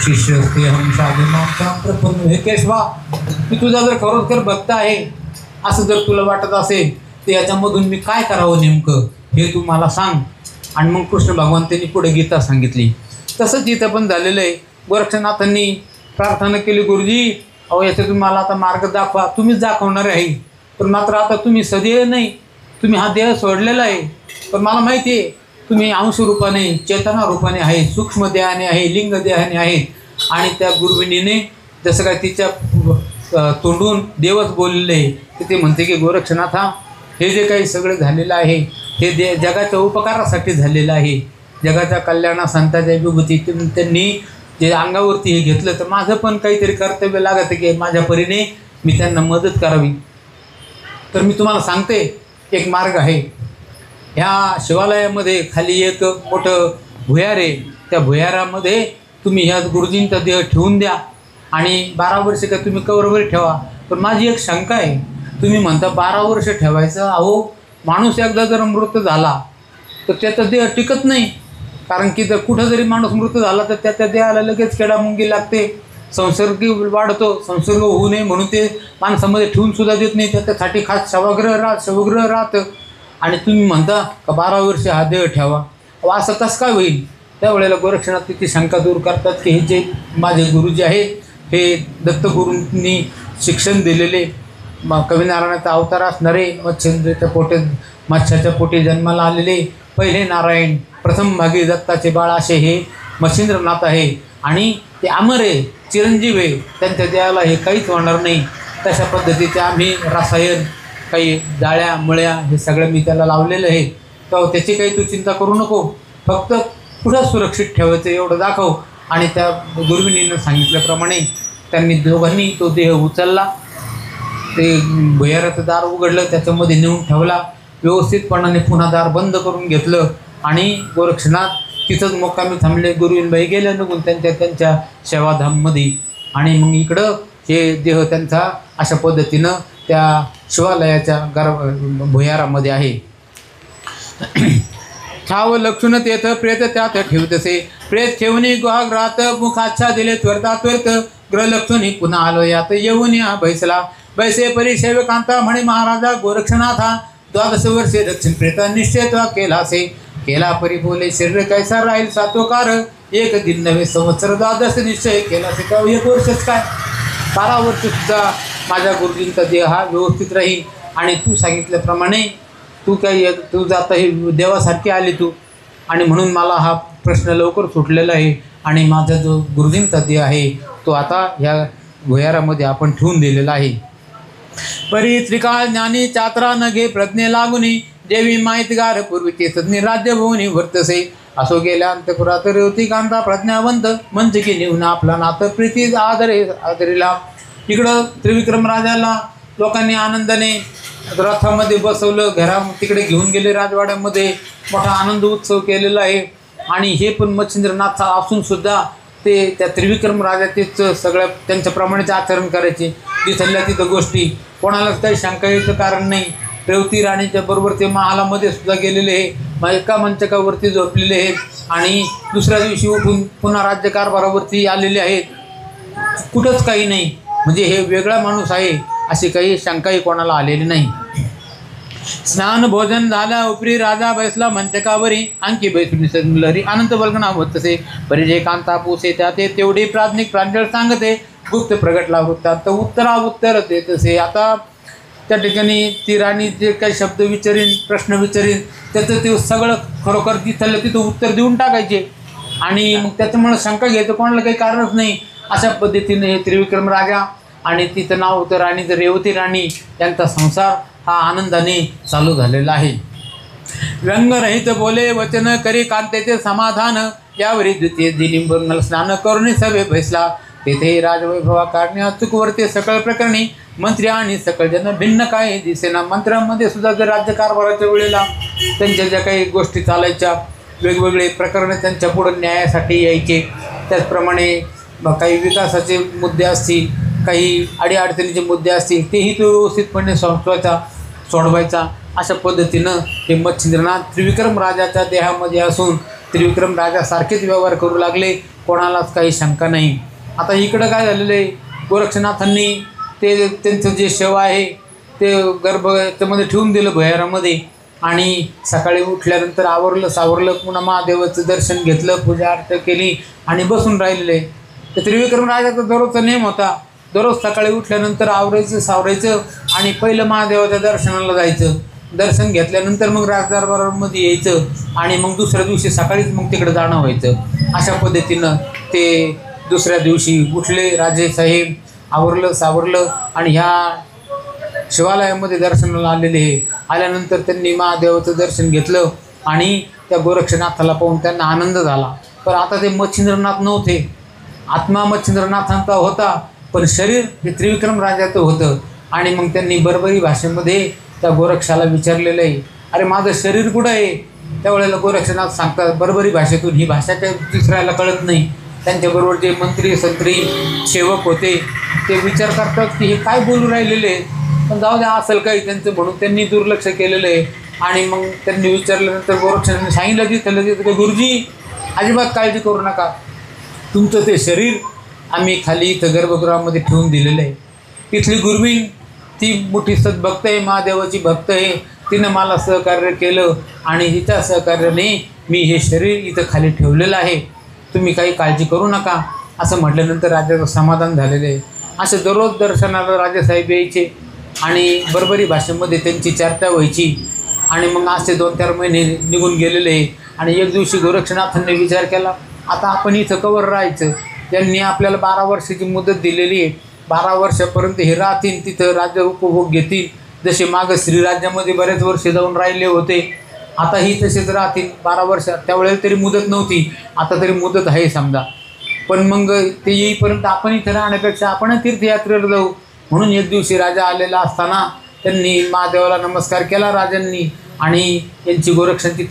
शिष्यस्ते हम साधुनां प्रपन्न. हे केशवा, मी तुझा जर खरोखर भक्त आहे असं जर तुला वाटत असेल तर याच्यामधून मी काय करावं नेमकं हे तू मला सांग. आणि मग कृष्ण भगवंतांनी पुढे गीता सांगितली. तसंच इथं पण झालेलं आहे. गोरक्षनाथांनी प्रार्थना केली, गुरुजी अहो याच्यातून मला आता मार्ग दाखवा. तुम्हीच दाखवणारे आहे, पण मात्र आता तुम्ही सदैव नाही, तुम्ही हा देह सोडलेला आहे. पण मला माहिती आहे तुम्ही अंश रूपाने चेतना रूपाने आहे, सूक्ष्म देहाने आहे, लिंग देहाने आहे. आणि त्या गुरुविनीने जसं काय तिच्या तोंडून देवच बोललेलं आहे, तर ते म्हणते की गोरक्षनाथा, हे जे काही सगळं झालेलं आहे हे जगाच्या उपकारासाठी झालेलं आहे, जगाच्या कल्याणा संतांच्या विभूती. त्यांनी जे अंगावरती हे घेतलं तर माझं पण काहीतरी कर्तव्य लागतं की माझ्या परीने मी त्यांना मदत करावी. तर मी तुम्हाला सांगते एक मार्ग आहे. ह्या शिवालयामध्ये खाली एक मोठं भुयार आहे, त्या भुयारामध्ये तुम्ही ह्या गुरुजींचा देह ठेवून द्या आणि 12 वर्ष का तुम्ही कवरवर ठेवा. पण माझी एक शंका आहे, तुम्ही म्हणता 12 वर्ष ठेवायचं. अहो माणूस एकदा जर मृत झाला तर त्याचा देह टिकत नाही, कारण की जर कुठं जरी माणूस मृत झाला तर त्याच्या देहाला लगेच किडामुंगी लागते, संसर्ग वाढतो. संसर्ग होऊ नये म्हणून ते माणसामध्ये ठेवून सुद्धा देत नाही, त्याच्यासाठी खास शवग्रह राहतं. आणि तुम्ही म्हणता का 12 वर्ष हा देह ठेवा. असं कसं काय होईल? त्यावेळेला गोरक्षनाथ तिची शंका दूर करतात की हे जे माझे गुरुजी आहेत हे दत्तगुरूंनी शिक्षण दिलेले कविनारायणाचा अवतार असणारे, मत्स्याच्या पोटी जन्माला आलेले पहिले नारायण, प्रथम भागी दत्ताचे बाळ असे हे मच्छिंद्रनाथ आहे. आणि ते अमर आहे, चिरंजीव आहे, त्यांच्या देहाला हे काहीच होणार नाही. तशा पद्धतीचे आम्ही रसायन, काही जाळ्या मुळ्या हे सगळं मी त्याला लावलेलं आहे. तर त्याची काही तू चिंता करू नको, फक्त पुढं सुरक्षित ठेवायचं एवढं दाखव. आणि त्या गुरुविनीनं सांगितल्याप्रमाणे त्यांनी दोघांनी तो देह उचलला, ते भुयाराचं दार उघडलं, त्याच्यामध्ये नेऊन ठेवला, व्यवस्थितपणाने पुन्हा दार बंद करून घेतलं. आणि गोरक्षनाथ तिथंच मुक्कामी थांबले. गुरुविनबाई गेल्या निघून त्यांच्या सेवाधाममध्ये. आणि मग इकडं हे देह त्यांचा अशा पद्धतीनं त्या शिवालयाच्या भुयारामध्ये आहे. ठाव लक्षण तेथ प्रेत त्यात ठेवतसे, प्रेत ठेवणी गुहाग्रात मुखाच्छा दिले त्वरता त्वरित, ग्रहलक्षणी पुन्हा आलो यात येऊन या बैसला. बैसे परी सेवकांता म्हणे महाराजा गोरक्षनाथा, 12 वर्षे दक्षिण प्रेता निश्चय केलासे, केला परी बोले शरीर कैसा राहील सात्वकार, 1 दिन नवे संवत्सर 12 निश्चय केलासे. का 1 वर्षच काय, 12 वर्ष सुद्धा माझ्या गुरुजींचा देह हा व्यवस्थित राहील. आणि तू सांगितल्याप्रमाणे तू जाता हे देवासारखी आली तू, आणि म्हणून मला हा प्रश्न लवकर सुटलेला आहे. आणि माझा जो गुरुजींचा देह आहे तो आता ह्या भुयारामध्ये आपण ठेवून दिलेला आहे. परी त्रिकाळ ज्ञानी चात्रा न घे प्रज्ञे लागुनी, देवी माहितगार पूर्वीचे सज्ञ राज्यभुवनी वर्तसे, असो गेल्या अंतपुरात रेवती कांता प्रज्ञावंत, मंच की निवना आपला नाथ प्रीती आदरिला. इकडं त्रिविक्रम राजाला लोकांनी आनंदाने रथामध्ये बसवलं, तिकडे घेऊन गेले राजवाड्यामध्ये, मोठा आनंद उत्सव केलेला आहे. आणि हे पण मच्छिंद्रनाथ असून सुद्धा ते त्या त्रिविक्रम राजा तेच सगळ्या त्यांच्याप्रमाणेच आचरण करायचे. जिथल्या तिथं गोष्टी, कोणालाच काही शंका यायचं कारण नाही. रेवती राणीच्या बरोबर ते महालामध्ये सुद्धा गेलेले आहे, एका मंचकावरती झोपलेले आहेत आणि दुसऱ्या दिवशी उठून पुन्हा राज्यकारभारावरती आलेले आहेत. कुठंच काही नाही, म्हणजे हे वेगळा माणूस आहे अशी काही शंकाही कोणाला आलेली नाही. स्नान भोजन झाला उपरी राजा बैसला मंचकावरी, आणखी बैसून लहरी अनंत बलगना होत तसे परिजय कांता पुसे त्या ते तेवढे प्राथमिक प्रांजळ सांगते गुप्त प्रगटला वृत्तात उत्तरा उत्तर ते तसे. आता त्या ठिकाणी ती राणी जे काही शब्द विचारीन, प्रश्न विचारीन, त्याचं ते सगळं खरोखर तिथलं तिथं उत्तर देऊन टाकायचे आणि मग त्याच्यामुळे शंका घ्यायचं कोणाला काही कारणच नाही. अशा पद्धतीने हे त्रिविक्रम राजा आणि तिचं नाव होतं राणीचं रेवती राणी, यांचा संसार हा आनंदाने चालू झालेला आहे. व्यंगरहित बोले वचन करी कांतेचे समाधान, यावरी द्वितीय दिनी स्नान करून सभे बैसला. तेथे राजवैभवा काढणे अचूकवरते सकळ प्रकरणी मंत्री आणि सकळ जन भिन्न काय दिसेना. मंत्र्यांमध्ये सुद्धा जर राज्यकारभाराच्या वेळेला त्यांच्या ज्या काही गोष्टी चालायच्या, वेगवेगळे प्रकरणे त्यांच्या पुढे न्यायासाठी यायचे. त्याचप्रमाणे काही विकासाचे मुद्दे असतील, काही अडीअडचणीचे मुद्दे असतील, तेही तो व्यवस्थितपणे सोडवायचा. अशा पद्धतीनं हे मच्छिंद्रनाथ त्रिविक्रम राजाच्या देहामध्ये असून त्रिविक्रम राजासारखेच व्यवहार करू लागले, कोणालाच काही शंका नाही. आता इकडं काय झालेलं आहे, गोरक्षनाथांनी ते त्यांचं जे शव आहे ते त्यामध्ये ठेवून दिलं भुयारामध्ये आणि सकाळी उठल्यानंतर आवरलं सावरलं, पुन्हा महादेवाचं दर्शन घेतलं, पूजा अर्चा केली आणि बसून राहिलेले. तर त्रिविक्रम राजाचा दररोजचा नेम होता, दररोज सकाळी उठल्यानंतर आवरायचं सावरायचं आणि पहिलं महादेवाच्या दर्शनाला जायचं. दर्शन घेतल्यानंतर मग राजदरबारामध्ये यायचं आणि मग दुसऱ्या दिवशी सकाळीच मग तिकडे जाणं व्हायचं. अशा पद्धतीनं ते दुसऱ्या दिवशी उठले राजेसाहेब, आवरलं सावरलं आणि ह्या शिवालयामध्ये दर्शनाला आलेले. आल्यानंतर त्यांनी महादेवाचं दर्शन घेतलं आणि त्या गोरक्षनाथाला पाहून त्यांना आनंद झाला. पण आता ते मच्छिंद्रनाथ नव्हते, आत्मा मच्छिंद्रनाथांचा होता पण शरीर हे त्रिविक्रम राजाचं होतं. आणि मग त्यांनी बरबरी भाषेमध्ये त्या गोरक्षाला विचारलेलं आहे, अरे माझं शरीर कुठं आहे? त्यावेळेला गोरक्षनाथ सांगतात बरबरी भाषेतून, ही भाषा काही दुसऱ्याला कळत नाही. त्यांच्याबरोबर जे मंत्री संत्री सेवक होते ते विचार करतात की हे काय बोलू राहिलेले, पण जाऊ द्या असेल काही त्यांचं म्हणून त्यांनी दुर्लक्ष केलेलं आहे. आणि मग त्यांनी विचारल्यानंतर गोरक्षनाथांनी सांगितलं की गुरुजी अजिबात काळजी करू नका, तुमचं ते शरीर आम्ही खाली इथं गर्भगृहामध्ये ठेवून दिलेलं आहे. तिथली गुरुवीण ती मोठी सद्भक्त आहे, महादेवाची भक्त आहे, तिनं मला सहकार्य केलं आणि हिच्या सहकार्याने मी हे शरीर इथं खाली ठेवलेलं आहे, तुम्ही काही काळजी करू नका असं म्हटल्यानंतर राजाचं समाधान झालेलं आहे. असे दररोज दर्शनाला राजेसाहेब यायचे आणि बरबरी भाषेमध्ये त्यांची चर्चा व्हायची. आणि मग असे 2-4 महिने निघून गेलेले आहे. आणि एक दिवशी गोरक्षनाथांनी विचार केला, आता आपण इथं कवर राहायचं, त्यांनी आपल्याला 12 वर्षाची मुदत दिलेली आहे, 12 वर्षापर्यंत हे राहतील तिथं, राज्य उपभोग घेतील. जसे मागं श्रीराज्यामध्ये बरेच वर्ष जाऊन राहिले होते, आताही तसेच राहतील 12 वर्ष. त्यावेळेला तरी मुदत नव्हती, आता तरी मुदत आहे समजा. पण मग ते येईपर्यंत आपण इथं राहण्यापेक्षा आपण तीर्थयात्रेला जाऊ. म्हणून एक दिवशी राजा आलेला असताना त्यांनी महादेवाला नमस्कार केला राजांनी आणि यांची गोरक्षांची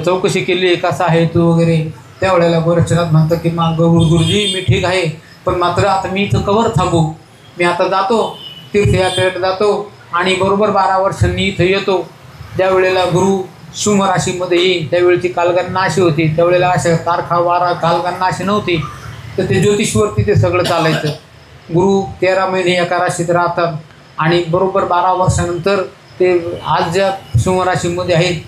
चौकशी केली, कसा आहे तू वगैरे. त्यावेळेला गोरक्षनाथ म्हणतात की गुरुजी मी ठीक आहे, पण मात्र आता मी इथं कवर थांबू, मी आता जातो तीर्थयात्रेला जातो आणि बरोबर 12 वर्षांनी इथं येतो. ज्यावेळेला गुरु शुंभ राशीमध्ये येईल त्यावेळची कालगणना अशी होती, त्यावेळेला अशा तारखा वारा कालगणना अशी नव्हती, तर ते ज्योतिषवरती ते सगळं चालायचं. गुरु 13 महिने एका राशीत राहतात आणि बरोबर 12 वर्षानंतर ते आज ज्या शुंभ राशीमध्ये आहेत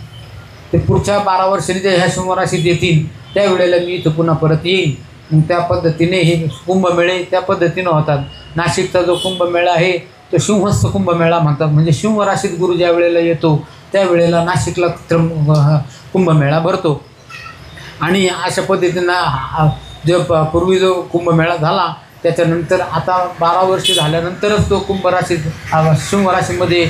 ते पुढच्या 12 वर्षांनी जे ह्या शुंभ राशीत येतील त्यावेळेला मी इथं पुन्हा परत येईन. मग त्या पद्धतीने हे कुंभमेळे त्या पद्धतीनं होतात. नाशिकचा जो कुंभमेळा आहे तो सिंहस्थ कुंभमेळा म्हणतात, म्हणजे सिंह राशीत गुरु ज्या वेळेला येतो त्यावेळेला नाशिकला कुंभमेळा भरतो. आणि अशा पद्धतीनं जो पूर्वी जो कुंभमेळा झाला त्याच्यानंतर आता 12 वर्ष झाल्यानंतरच तो कुंभराशीत सिंह राशीमध्ये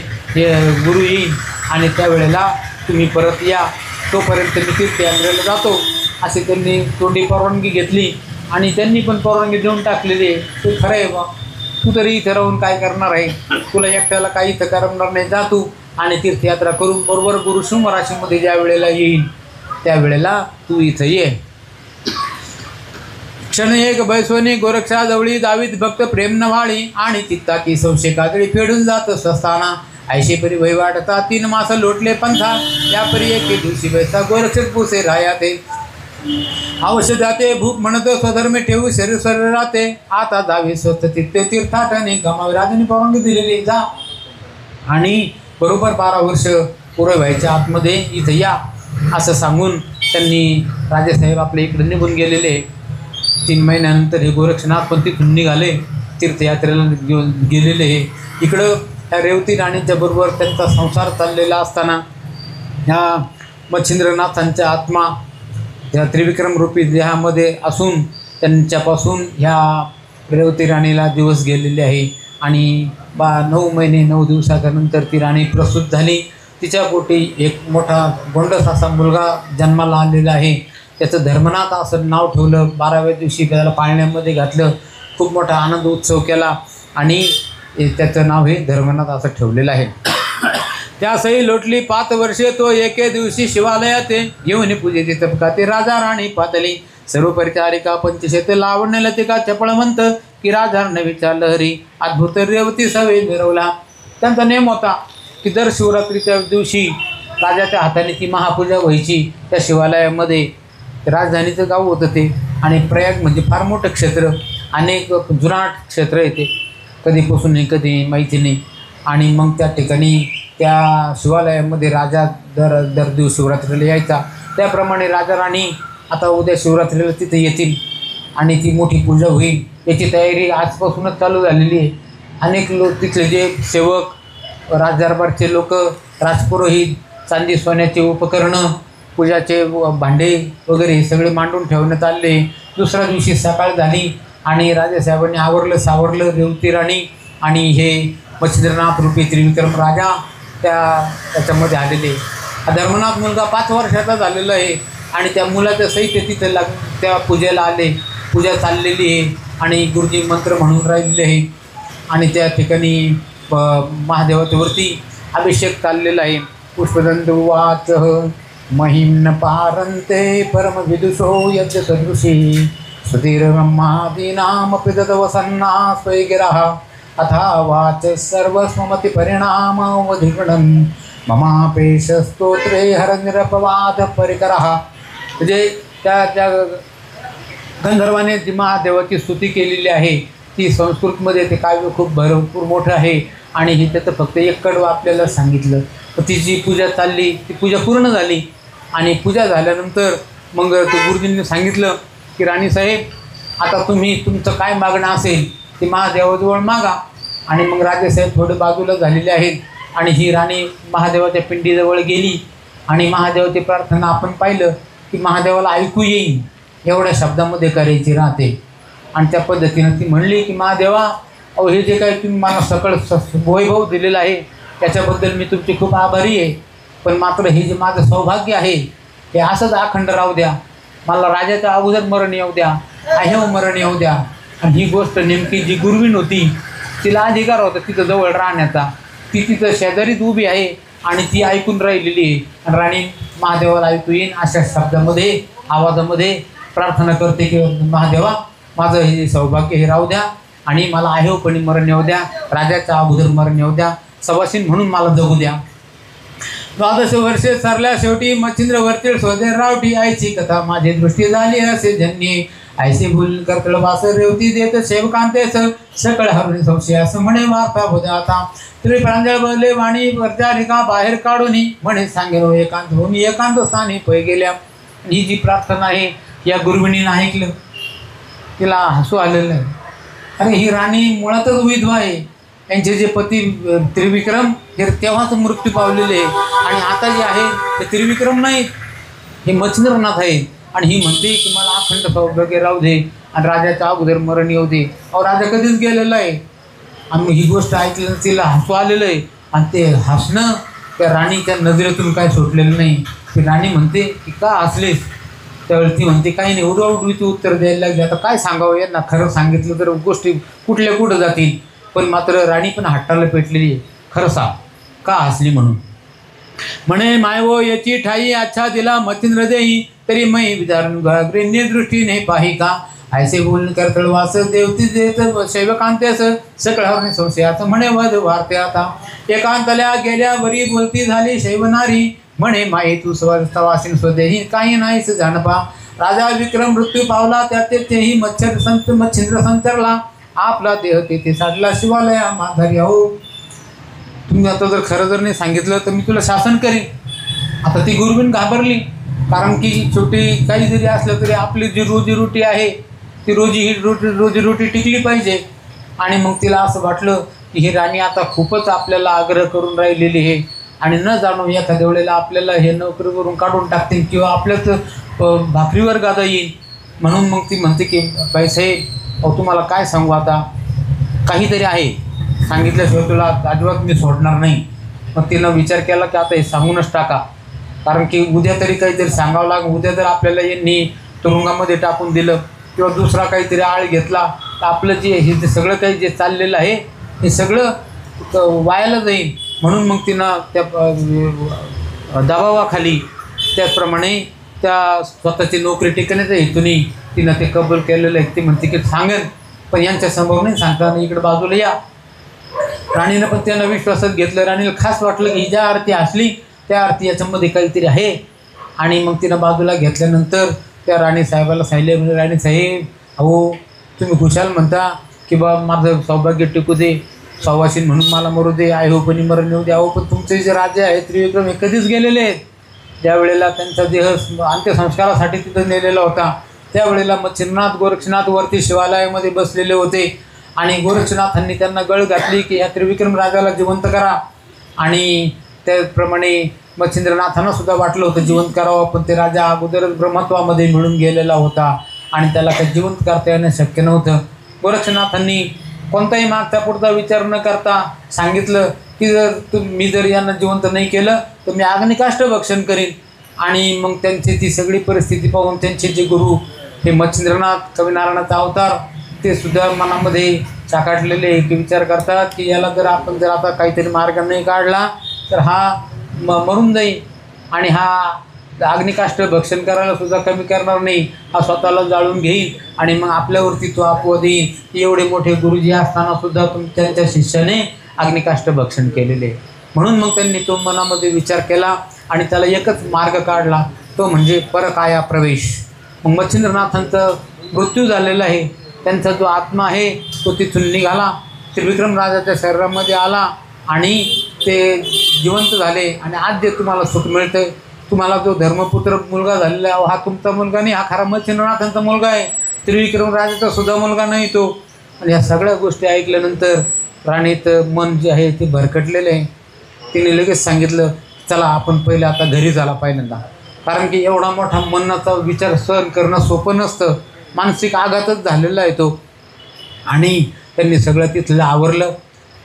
गुरु येईल आणि त्यावेळेला तुम्ही परत या, तोपर्यंत मी तीर्थयात्रेला जातो अशी त्यांनी तोंडी परवानगी घेतली आणि त्यांनी पण परवानगी देऊन टाकलेली आहे. ते खरं आहे बा, तू तरी इथं राहून काय करणार आहे, तुला एकट्याला काही इथं करणार नाही, जा तू आणि तीर्थयात्रा करून बरोबर गुरु सिंह राशीमध्ये ज्या वेळेला येईल त्यावेळेला तू इथं ये. क्षण एक बैसवणी गोरक्षाजवळी दावीत भक्त प्रेम नव्हाळी आणि चित्ता की संशय काजळी फेडून जात स्वस्ताना. ऐशे परी वै वाटता 3 मास लोटले पंथा, या परी एके दिवशी बैसा गोरक्षक पुसे राया ते. अवश्य जाते भूक म्हणत स्वधर्मी ठेवू शरीर शरीर राहते, आता जावे स्वस्त तिथे तीर्थाटने गमावे राजाने परवानगी दिलेली जा. आणि बरोबर 12 वर्ष पुरं व्हायच्या आतमध्ये इथं या असं सांगून त्यांनी राजेसाहेब आपल्या इकडे निघून गेलेले. 3 महिन्यानंतर हे गोरक्षनाथ पण तिथून निघाले, तीर्थयात्रेला घेऊन गेलेले. इकडं ह्या रेवती राणीच्या बरोबर त्यांचा संसार चाललेला असताना ह्या मच्छिंद्रनाथांच्या आत्मा ह्या त्रिविक्रम रूपी देहामध्ये असून त्यांच्यापासून ह्या रेवती राणीला दिवस गेलेले आहे. आणि 9 महिने 9 दिवसाच्या नंतर ती राणी प्रसूत झाली. तिच्या पोटी एक मोठा गोंडस असा मुलगा जन्माला आलेला आहे. त्याचं धर्मनाथ असं नाव ठेवलं. 12व्या दिवशी त्याला पाळण्यामध्ये घातलं, खूप मोठा आनंद उत्सव केला आणि त्याचं नाव हे धर्मनाथ असं ठेवलेलं आहे. त्यासही लोटली 5 वर्षे तो एके दिवशी शिवालयात घेऊन पूजेची तपकाते राजा राणी पातली. सर्व परिचारिका पंचशेत लावण्य लतिका चपळवंत की राजाने विचारलं हरी अद्भुत रेवती सवे मिरवला. त्यांचा नेम होता की दर शिवरात्रीच्या दिवशी राजाच्या हाताने ती महापूजा व्हायची. त्या शिवालयामध्ये राजधानीचं गाव होतं ते आणि प्रयाग म्हणजे फार मोठं क्षेत्र, अनेक जुनाट क्षेत्र येते, कधीपासून नाही कधी माहिती नाही. आणि मग त्या ठिकाणी त्या शिवालयामध्ये राजा दर दिवस शिवरात्रीला यायचा. त्याप्रमाणे राजा राणी आता उद्या शिवरात्रीला तिथे येतील आणि ती मोठी पूजा होईल याची तयारी आजपासूनच चालू झालेली आहे. अनेक लोक तिथले जे सेवक, राजदरबारचे लोक, राजपुरोहित, चांदी सोन्याचे उपकरणं, पूजाचे भांडे वगैरे हे सगळे मांडून ठेवण्यात आले. दुसऱ्या दिवशी सकाळ झाली आणि राजेसाहेबांनी आवरलं सावरलं. रेवती राणी आणि हे मच्छिंद्रनाथ रूपी त्रिविक्रम राजा त्याच्यामध्ये आलेले. धर्मनाथ मुलगा 5 वर्षाचा झालेला आहे आणि त्या मुलाच्या सहित तिथं त्या पूजेला आले. पूजा चाललेली आहे आणि गुरुजी मंत्र म्हणून राहिलेले आहे आणि त्या ठिकाणी महादेवाच्या वरती अभिषेक चाललेला आहे. पुष्पदंत उवाच महिम्न पारंते परम विदुषो यज्ञ सदृशी सुधीर ब्रह्मादीनामपि ददवसन्ना स्वैगिरः अथा वाच सर्वस्वमति परिणाम वधिगणं ममापेश स्तोत्रे हरनिरपवाद परिकरः. म्हणजे त्या गंधर्वाने जी महादेवाची स्तुती केलेली आहे ती संस्कृतमध्ये ते काव्य खूप भरपूर मोठं आहे आणि हे त्याचं फक्त एक कडवं आपल्याला सांगितलं. तर तिची पूजा चालली, ती पूजा पूर्ण झाली आणि पूजा झाल्यानंतर मग ते गुरुजींनी सांगितलं की राणीसाहेब आता तुम्ही तुमचं काय मागणं असेल ते महादेवाजवळ मागा. आणि मग राजेसाहेब थोडे बाजूला झालेले आहेत आणि ही राणी महादेवाच्या पिंडीजवळ गेली आणि महादेवाची प्रार्थना आपण पाहिलं की महादेवाला ऐकू येईल एवढ्या शब्दामध्ये करायची राहते. आणि त्या पद्धतीनं ती म्हणली की महादेवा अहो हे जे काही तुम्ही मला सकळ वैभव दिलेलं आहे त्याच्याबद्दल मी तुमची खूप आभारी आहे, पण मात्र हे जे माझं सौभाग्य आहे हे असंच अखंड राहू द्या. मला राजाच्या अगोदर मरण येऊ द्या, अहेव मरण येऊ द्या. आणि ही गोष्ट नेमकी जी गुरवीण होती तिला अधिकार होता तिथं जवळ राहण्याचा, ती तिथं शेजारीच उभी आहे आणि ती ऐकून राहिलेली आहे. आणि राणी महादेवाला ऐकू येईन अशा शब्दामध्ये आवाजामध्ये प्रार्थना करते की महादेवा माझं हे सौभाग्य हे राहू द्या आणि मला अहेवपणी मरण येऊ द्या, राजाच्या अगोदर मरण येऊ द्या, सवासीन म्हणून मला जगू द्या. 12 वर्षे सरल्या शेवटी मच्छिंद्र वर्तील शोधे रावटी आईची कथा माझी दृष्टी झाली असे जन्नी ऐसे भूल करतळ वास रेवती देत सेवकांतेच सकळ हरुणी संशय असं म्हणे वार्ता होत्या. आता तरी प्रांजळ बोलले वाणी वरचारिका बाहेर काढून म्हणे सांगेल एकांत भूमी एकांत स्थानी पै गेल्या. ही जी प्रार्थना आहे या गुरुविणीनं ऐकलं, तिला हसू आलेलं आहे. अरे ही राणी मुळातच विधवा आहे, यांचे जे पती त्रिविक्रम हे तेव्हाच मृत्यू पावलेले आणि आता जे आहे ते त्रिविक्रम नाहीत, हे मच्छिंद्रनाथ आहे. आणि ही म्हणते की मला अखंड सौभाग्य राहू दे आणि राजाच्या अगोदर मरण येऊ दे. अहो राजा कधीच गेलेला आहे. आणि ही गोष्ट ऐकल्यानं तिला हसू आलेलं आहे आणि ते हसणं त्या राणीच्या नजरेतून काय सुटलेलं नाही. ती राणी म्हणते की का हसलेस, त्यावेळी ती म्हणते काही नाही, उडवाउडवीची उत्तर द्यायला लागली. आता काय सांगावं यांना, खरं सांगितलं तर गोष्टी कुठल्या कुठं जातील. पण मात्र राणी पण हट्टाला पेटलेली आहे, खरं सांग का हसली म्हणून. म्हणे मायवो याची ठाई अच्छा दिला मच्छिंद्र देई, तरी मै विचारून घागरे दृष्टीने पाही का. ऐसे बोलून करतळ वास देवती देत शैवकांत्यास सकळावरणे संशयाचं म्हणे वध वार्ते आता. एकांतल्या गेल्यावरी बोलती झाली शैवनारी, म्हणे माई तू वासीन स्वदेही काही नाहीस जाणपा. राजा विक्रम मृत्यू पावला त्यात तेही मच्छिंद्र संचरला, आपला देह तेथे साडला शिवालया माघारी. अहो तुम्ही आता जर खरं जर नाही सांगितलं तर मी तुला शासन करीन. आता ती गुरुबीन घाबरली, कारण की शेवटी काही जरी असलं तरी आपली जी रोजीरोटी आहे ती रोजीरोटी टिकली पाहिजे. आणि मग तिला असं वाटलं की ही राणी आता खूपच आपल्याला आग्रह करून राहिलेली आहे आणि न जाणून एखाद्या वेळेला आपल्याला हे नोकरीवरून काढून टाकतील किंवा आपल्याच भाकरीवर गादा येईल. म्हणून मग ती म्हणते की बाईसाहेब अहो तुम्हाला काय सांगू, आता काहीतरी आहे सांगितल्याशिवाय तुला अजिबात मी सोडणार नाही. मग तिनं विचार केला की आता हे सांगूनच टाका, कारण की उद्या तरी काहीतरी सांगावं लागेल. उद्या जर आपल्याला यांनी तुरुंगामध्ये टाकून दिलं किंवा दुसरा काहीतरी आळ घेतला तर आपलं हे सगळं काही जे चाललेलं आहे हे सगळं वायाला जाईल. म्हणून मग तिनं त्या दबावाखाली त्याचप्रमाणे त्या स्वतःची नोकरी टिकण्याच्या हेतूने तिनं ते कबूल केलेलं आहे. ती म्हणते की सांगेन पण यांच्यासमोर नाही सांगता, इकडे बाजूला या. राणीनं पण त्यांना विश्वासात घेतलं. राणीला खास वाटलं की ज्या आरती असली त्या आरती याच्यामध्ये काहीतरी आहे. आणि मग तिनं बाजूला घेतल्यानंतर त्या राणी साहेबाला सांगितले, म्हणजे राणी साहेब अहो तुम्ही खुशाल म्हणता की बा माझं सौभाग्य टिकू दे, सवासीन म्हणून मला मरू दे, आई हो पण मरण येऊ दे. अहो पण तुमचे जे राज्य आहे त्रिविक्रम हे कधीच गेलेले आहेत. त्यावेळेला त्यांचा देह अंत्यसंस्कारासाठी तिथं नेलेला होता. त्यावेळेला मच्छिंद्रनाथ गोरक्षनाथ वरती शिवालयामध्ये बसलेले होते आणि गोरक्षनाथांनी त्यांना गळ घातली की ह्या त्रिविक्रम राजाला जिवंत करा. आणि त्याप्रमाणे मच्छिंद्रनाथांना सुद्धा वाटलं होतं जिवंत करावं, पण ते राजा अगोदरच ब्रह्मत्वामध्ये मिळून गेलेला होता आणि त्याला काही जिवंत करता येणं शक्य नव्हतं. गोरक्षनाथांनी कोणताही मागचा पुढचा विचार न करता सांगितलं की मी जर यांना जिवंत नाही केलं तर मी अग्निकाष्ठ भक्षण करीन. आणि मग त्यांची ती सगळी परिस्थिती पाहून त्यांचे जे गुरु हे मच्छिंद्रनाथ कविनारायणाचा अवतार ते सुद्धा मनामध्ये चाकाटलेले की विचार करतात की याला जर आपण जर आता काहीतरी मार्ग नाही काढला तर हा मरून जाईल आणि हा अग्निकाष्ठ भक्षण करायला सुद्धा कमी करणार नाही, हा स्वतःला जाळून घेईल आणि मग आपल्यावरती तो अपवाद येईल. एवढे मोठे गुरुजी असताना सुद्धा त्यांच्या शिष्याने अग्निकाष्ठ भक्षण केलेले. म्हणून मग त्यांनी तो मनामध्ये विचार केला आणि त्याला एकच मार्ग काढला, तो म्हणजे परकाया प्रवेश. मग मच्छिंद्रनाथांचा मृत्यू झालेला आहे, त्यांचा जो आत्मा आहे तो तिथून निघाला, त्रिविक्रम राजाच्या शरीरामध्ये आला आणि ते जिवंत झाले. आणि आज जे तुम्हाला सुख मिळतं, तुम्हाला जो धर्मपुत्र मुलगा झालेला आहे हा तुमचा मुलगा नाही, हा खरा मच्छिंद्रनाथांचा मुलगा आहे, त्रिविक्रम राजाचा सुद्धा मुलगा नाही तो. आणि या सगळ्या गोष्टी ऐकल्यानंतर राणीचं मन जे आहे ते भरकटलेलं आहे. तिने लगेच सांगितलं चला आपण पहिले आता घरी झाला पहिल्यांदा, कारण की एवढा मोठा मनाचा विचार सहन करणं सोपं नसतं, मानसिक आघातच झालेला आहे तो. आणि त्यांनी सगळं तिथलं आवरलं,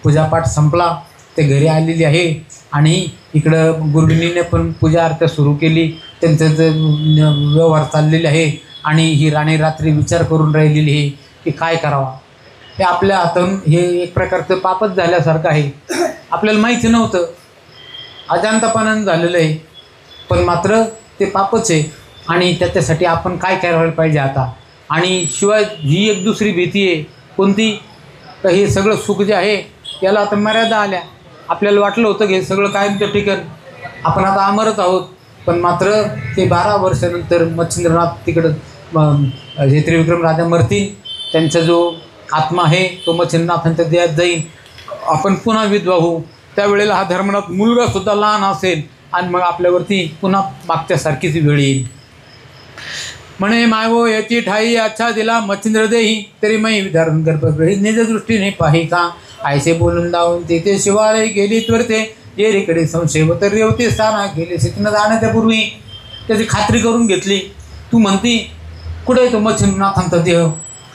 पूजापाठ संपला, ते घरी आलेली आहे. आणि इकडं गुरुजींनी पण पूजा अर्चा सुरू केली, त्यांचं जे व्यवहार चाललेले आहे. आणि ही राणी रात्री विचार करून राहिलेली आहे की काय करावा. हे आपल्या हातून हे एक प्रकारचं पापच झाल्यासारखं आहे. आपल्याला माहिती नव्हतं, अजाणतापणानं झालेलं आहे, पण मात्र ते पापच आहे. आणि त्याच्यासाठी आपण काय करायला पाहिजे आता. आणि शिवाय ही एक दुसरी भीती आहे कोणती, तर हे सगळं सुख जे आहे याला आता मर्यादा आल्या. आपल्याला वाटलं होतं की हे सगळं कायमचं ठिकाण, आपण आता अमरच आहोत. पण मात्र ते 12 वर्षानंतर मच्छिंद्रनाथ तिकडं हे त्रिविक्रम राजा मरतील, त्यांचा जो आत्मा आहे तो मच्छिंद्रनाथांच्या देहात जाईल, आपण पुन्हा विधवा होऊ. त्यावेळेला हा धर्मनाथ मुलगासुद्धा लहान असेल आणि मग आपल्यावरती पुन्हा मागच्यासारखीच वेळ येईल. म्हणे मायवो याची ठाई अच्छा दिला मच्छिंद्र देही, तरी मै विधारण गर्भगृही निज दृष्टीने पाही का. ऐसे बोलून दावून तेथे शिवालय गेली त्वरते, येरीकडे संशय व तर रेवती स्थाना गेली. तिनं जाण्याच्या पूर्वी त्याची खात्री करून घेतली. तू म्हणती कुठे तो मच्छिंद्रनाथांचा देह.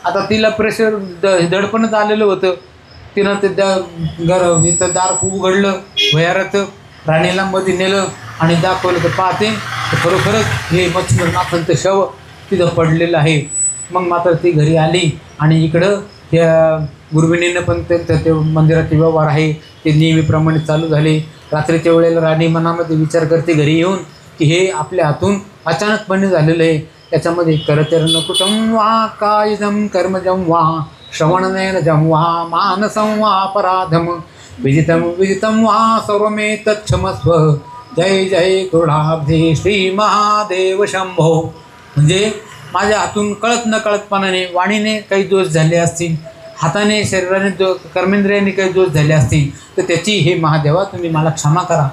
आता तिला प्रेशर दडपणच आलेलं होतं. तिनं ते इथं दार खूप उघडलं भयाराचं, राणीला मध्ये नेलं आणि दाखवलं तर पाहते तर खरोखरच हे मच्छिंद्रनाथांचं शव तिथं पडलेलं आहे. मग मात्र ती घरी आली आणि इकडं त्या गुरुविनीनं पण त्यांचं ते मंदिराचे व्यवहार आहे ते नेहमीप्रमाणे चालू झाले. रात्रीच्या वेळेला राणी मनामध्ये विचार करते घरी येऊन की हे आपल्या हातून अचानकपणे झालेलं आहे. त्याच्यामध्ये करचरण कुटं वा कायजम कर्मजम वा श्रवणनयनजं वा मानसं वा अपराधम विदितं विदितं वा सर्वमे तच्छमस्व जय जय कृणाब्धे श्री महादेव शंभो. म्हणजे माझ्या हातून कळत न कळतपणाने वाणीने काही दोष झाले असतील, हाताने शरीराने कर्मेंद्रियाने काही दोष झाले असतील तर त्याची हे महादेवा तुम्ही मला क्षमा करा.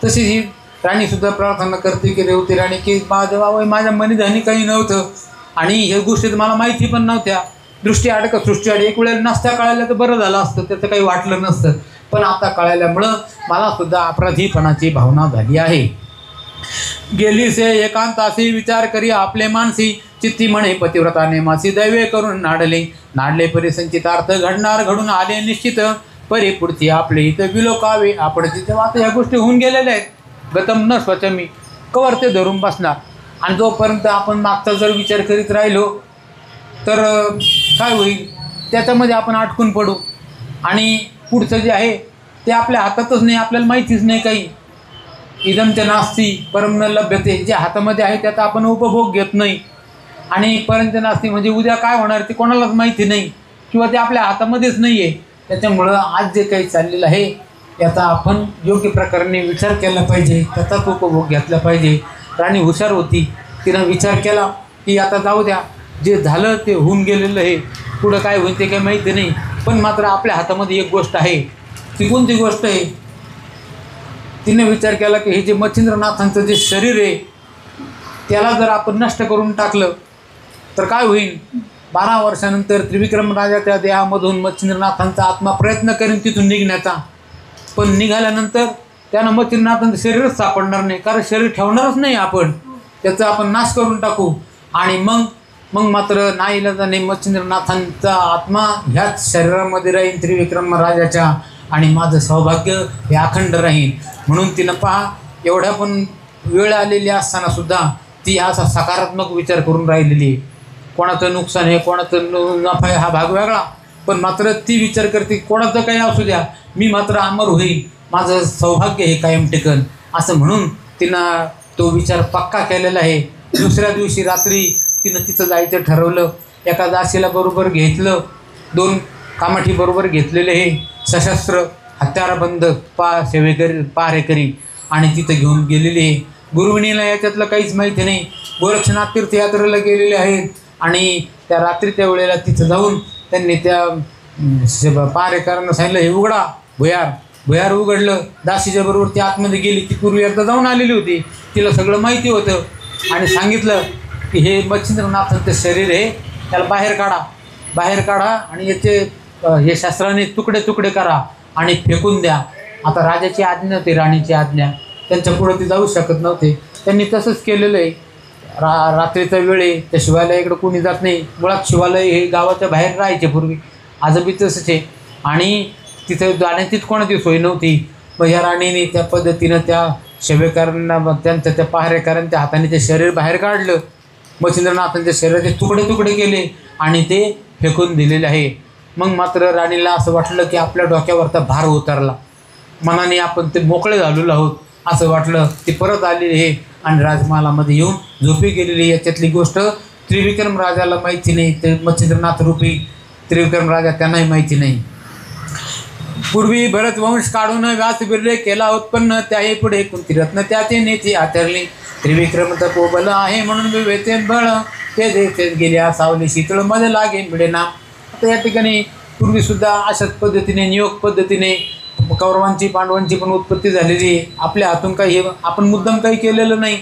तशीच ही राणीसुद्धा प्रार्थना करते की रेवती राणी की महादेवा वय माझ्या मनीधानी काही नव्हतं आणि ह्या गोष्टी मला माहिती पण नव्हत्या. दृष्टी अडक सृष्टी अडक एक वेळेला नसत्या कळायला तर बरं झालं असतं, त्याचं काही वाटलं नसतं. पण आता कळाल्यामुळं मलासुद्धा अपराधीपणाची भावना झाली आहे. गेली से एकांतासी विचार करी आपले मानसी चित्ती म्हणे पतिव्रता नेमासी दैवे करून नाडले परी संचितार्थ घडणार घडून आले निश्चित परी पुढची आपले इथं विलोकावे आपण तिथं. आता ह्या गोष्टी होऊन गेलेल्या आहेत. गतम न स्वचमी कवर ते धरून बसणार आणि जोपर्यंत आपण मागचा जर विचार करीत राहिलो तर काय होईल, त्याच्यामध्ये आपण अटकून पडू आणि पुढचं जे आहे ते आपल्या हातातच नाही, आपल्याला माहितीच नाही काही. इदमच्या नास्ती परम न लभ्यते, जे हातामध्ये आहे त्याचा आपण उपभोग घेत नाही आणि परंत नास्ती म्हणजे उद्या काय होणार ते कोणालाच माहिती नाही किंवा ते आपल्या हातामध्येच नाही आहे. त्याच्यामुळं आज जे काही चाललेलं आहे याचा आपण योग्य प्रकारे विचार केला पाहिजे, त्याचाच उपभोग घेतला पाहिजे. राणी हुशार होती, तिनं विचार केला की आता जाऊ द्या, जे झालं ते होऊन गेलेलं आहे, पुढं काय होईल ते काही माहिती नाही. पण मात्र आपल्या हातामध्ये एक गोष्ट आहे. ती कोणती गोष्ट आहे? तिने विचार केला की हे जे मच्छिंद्रनाथांचं जे शरीर आहे त्याला जर आपण नष्ट करून टाकलं तर काय होईल. 12 वर्षानंतर त्रिविक्रम राजाच्या देहामधून मच्छिंद्रनाथांचा आत्मा प्रयत्न करेन तिथून निघण्याचा, पण निघाल्यानंतर त्यानं मच्छिंद्रनाथांचं शरीरच सापडणार नाही, कारण शरीर ठेवणारच नाही आपण, त्याचा आपण नाश करून टाकू. आणि मग मात्र नाईलाजाने मच्छिंद्रनाथांचा आत्मा ह्याच शरीरामध्ये राहील त्रिविक्रम राजाच्या आणि माझं सौभाग्य हे अखंड राहील. म्हणून तिनं पहा एवढ्या पण वेळ आलेली असतानासुद्धा ती असा सकारात्मक विचार करून राहिलेली आहे. कोणाचं नुकसान आहे, कोणाचं नफा आहे हा भाग वेगळा, पण मात्र ती विचार करते कोणाचं काही असू द्या, मी मात्र अमर होईल, माझं सौभाग्य हे कायम टिकन, असं म्हणून तिनं तो विचार पक्का केलेला आहे. दुसऱ्या दिवशी रात्री तिनं तिथं जायचं ठरवलं. एका दासीला बरोबर घेतलं, 2 कामाठी बरोबर घेतलेले हे सशस्त्र हत्यारबंद पहारेकरी आणि तिथं घेऊन गेलेले आहे. गुरुविणीला याच्यातलं काहीच माहिती नाही. गोरक्षनाथ तीर्थयात्रेला गेलेले आहेत आणि त्या रात्रीच्या वेळेला तिथं जाऊन त्यांनी त्या पहारेकरांना सांगितलं हे उघडा भुयार उघडलं. दासीच्या बरोबर ती आतमध्ये गेली. ती पूर्वी एकदा जाऊन आलेली होती, तिला सगळं माहिती होतं आणि सांगितलं की हे मच्छिंद्रनाथांचं शरीर आहे, त्याला बाहेर काढा आणि याचे हे शास्त्राने तुकडे करा आणि फेकून द्या. आता राजाची आज्ञा होती, राणीची आज्ञा, त्यांच्या पुढे ते जाऊ शकत नव्हते. त्यांनी तसंच केलेलं आहे. रात्रीचा वेळ आहे, त्या शिवालयाकडे कोणी जात नाही. मुळात शिवालय हे गावाच्या बाहेर राहायचे पूर्वी, आजबी तसंच आहे आणि तिथं जाण्याचीच कोणाची सोय नव्हती. मग ह्या राणीने त्या पद्धतीनं त्या सेवेकरांना त्या पहारेकरांच्या हाताने ते शरीर बाहेर काढलं. मच्छिंद्रनाथांच्या शरीराचे तुकडे केले आणि ते फेकून दिलेले आहे. मग मात्र राणीला असं वाटलं की आपल्या डोक्यावरचा भार उतरला, मनाने आपण ते मोकळे झालेलो आहोत असं वाटलं. ती परत आलेली आहे आणि राजमहालामध्ये येऊन झोपी गेलेली. याच्यातली गोष्ट त्रिविक्रम राजाला माहिती नाही, ते मच्छिंद्रनाथ रूपी त्रिविक्रम राजा त्यांनाही माहिती नाही. पूर्वी भरत वंश काढून व्यास बिरले केला उत्पन्न, त्याही पुढे कुंतीरत्न त्याचे नेती आचरली. त्रिविक्रम तपोबल आहे म्हणून विवेचे बळ, ते देते गेल्या सावली शीतळ मध्ये लागे मिळेना. आता या ठिकाणी पूर्वीसुद्धा अशाच पद्धतीने नियोग पद्धतीने कौरवांची पांडवांची पण उत्पत्ती झालेली आहे. आपल्या हातून काही आपण मुद्दाम काही केलेलं नाही,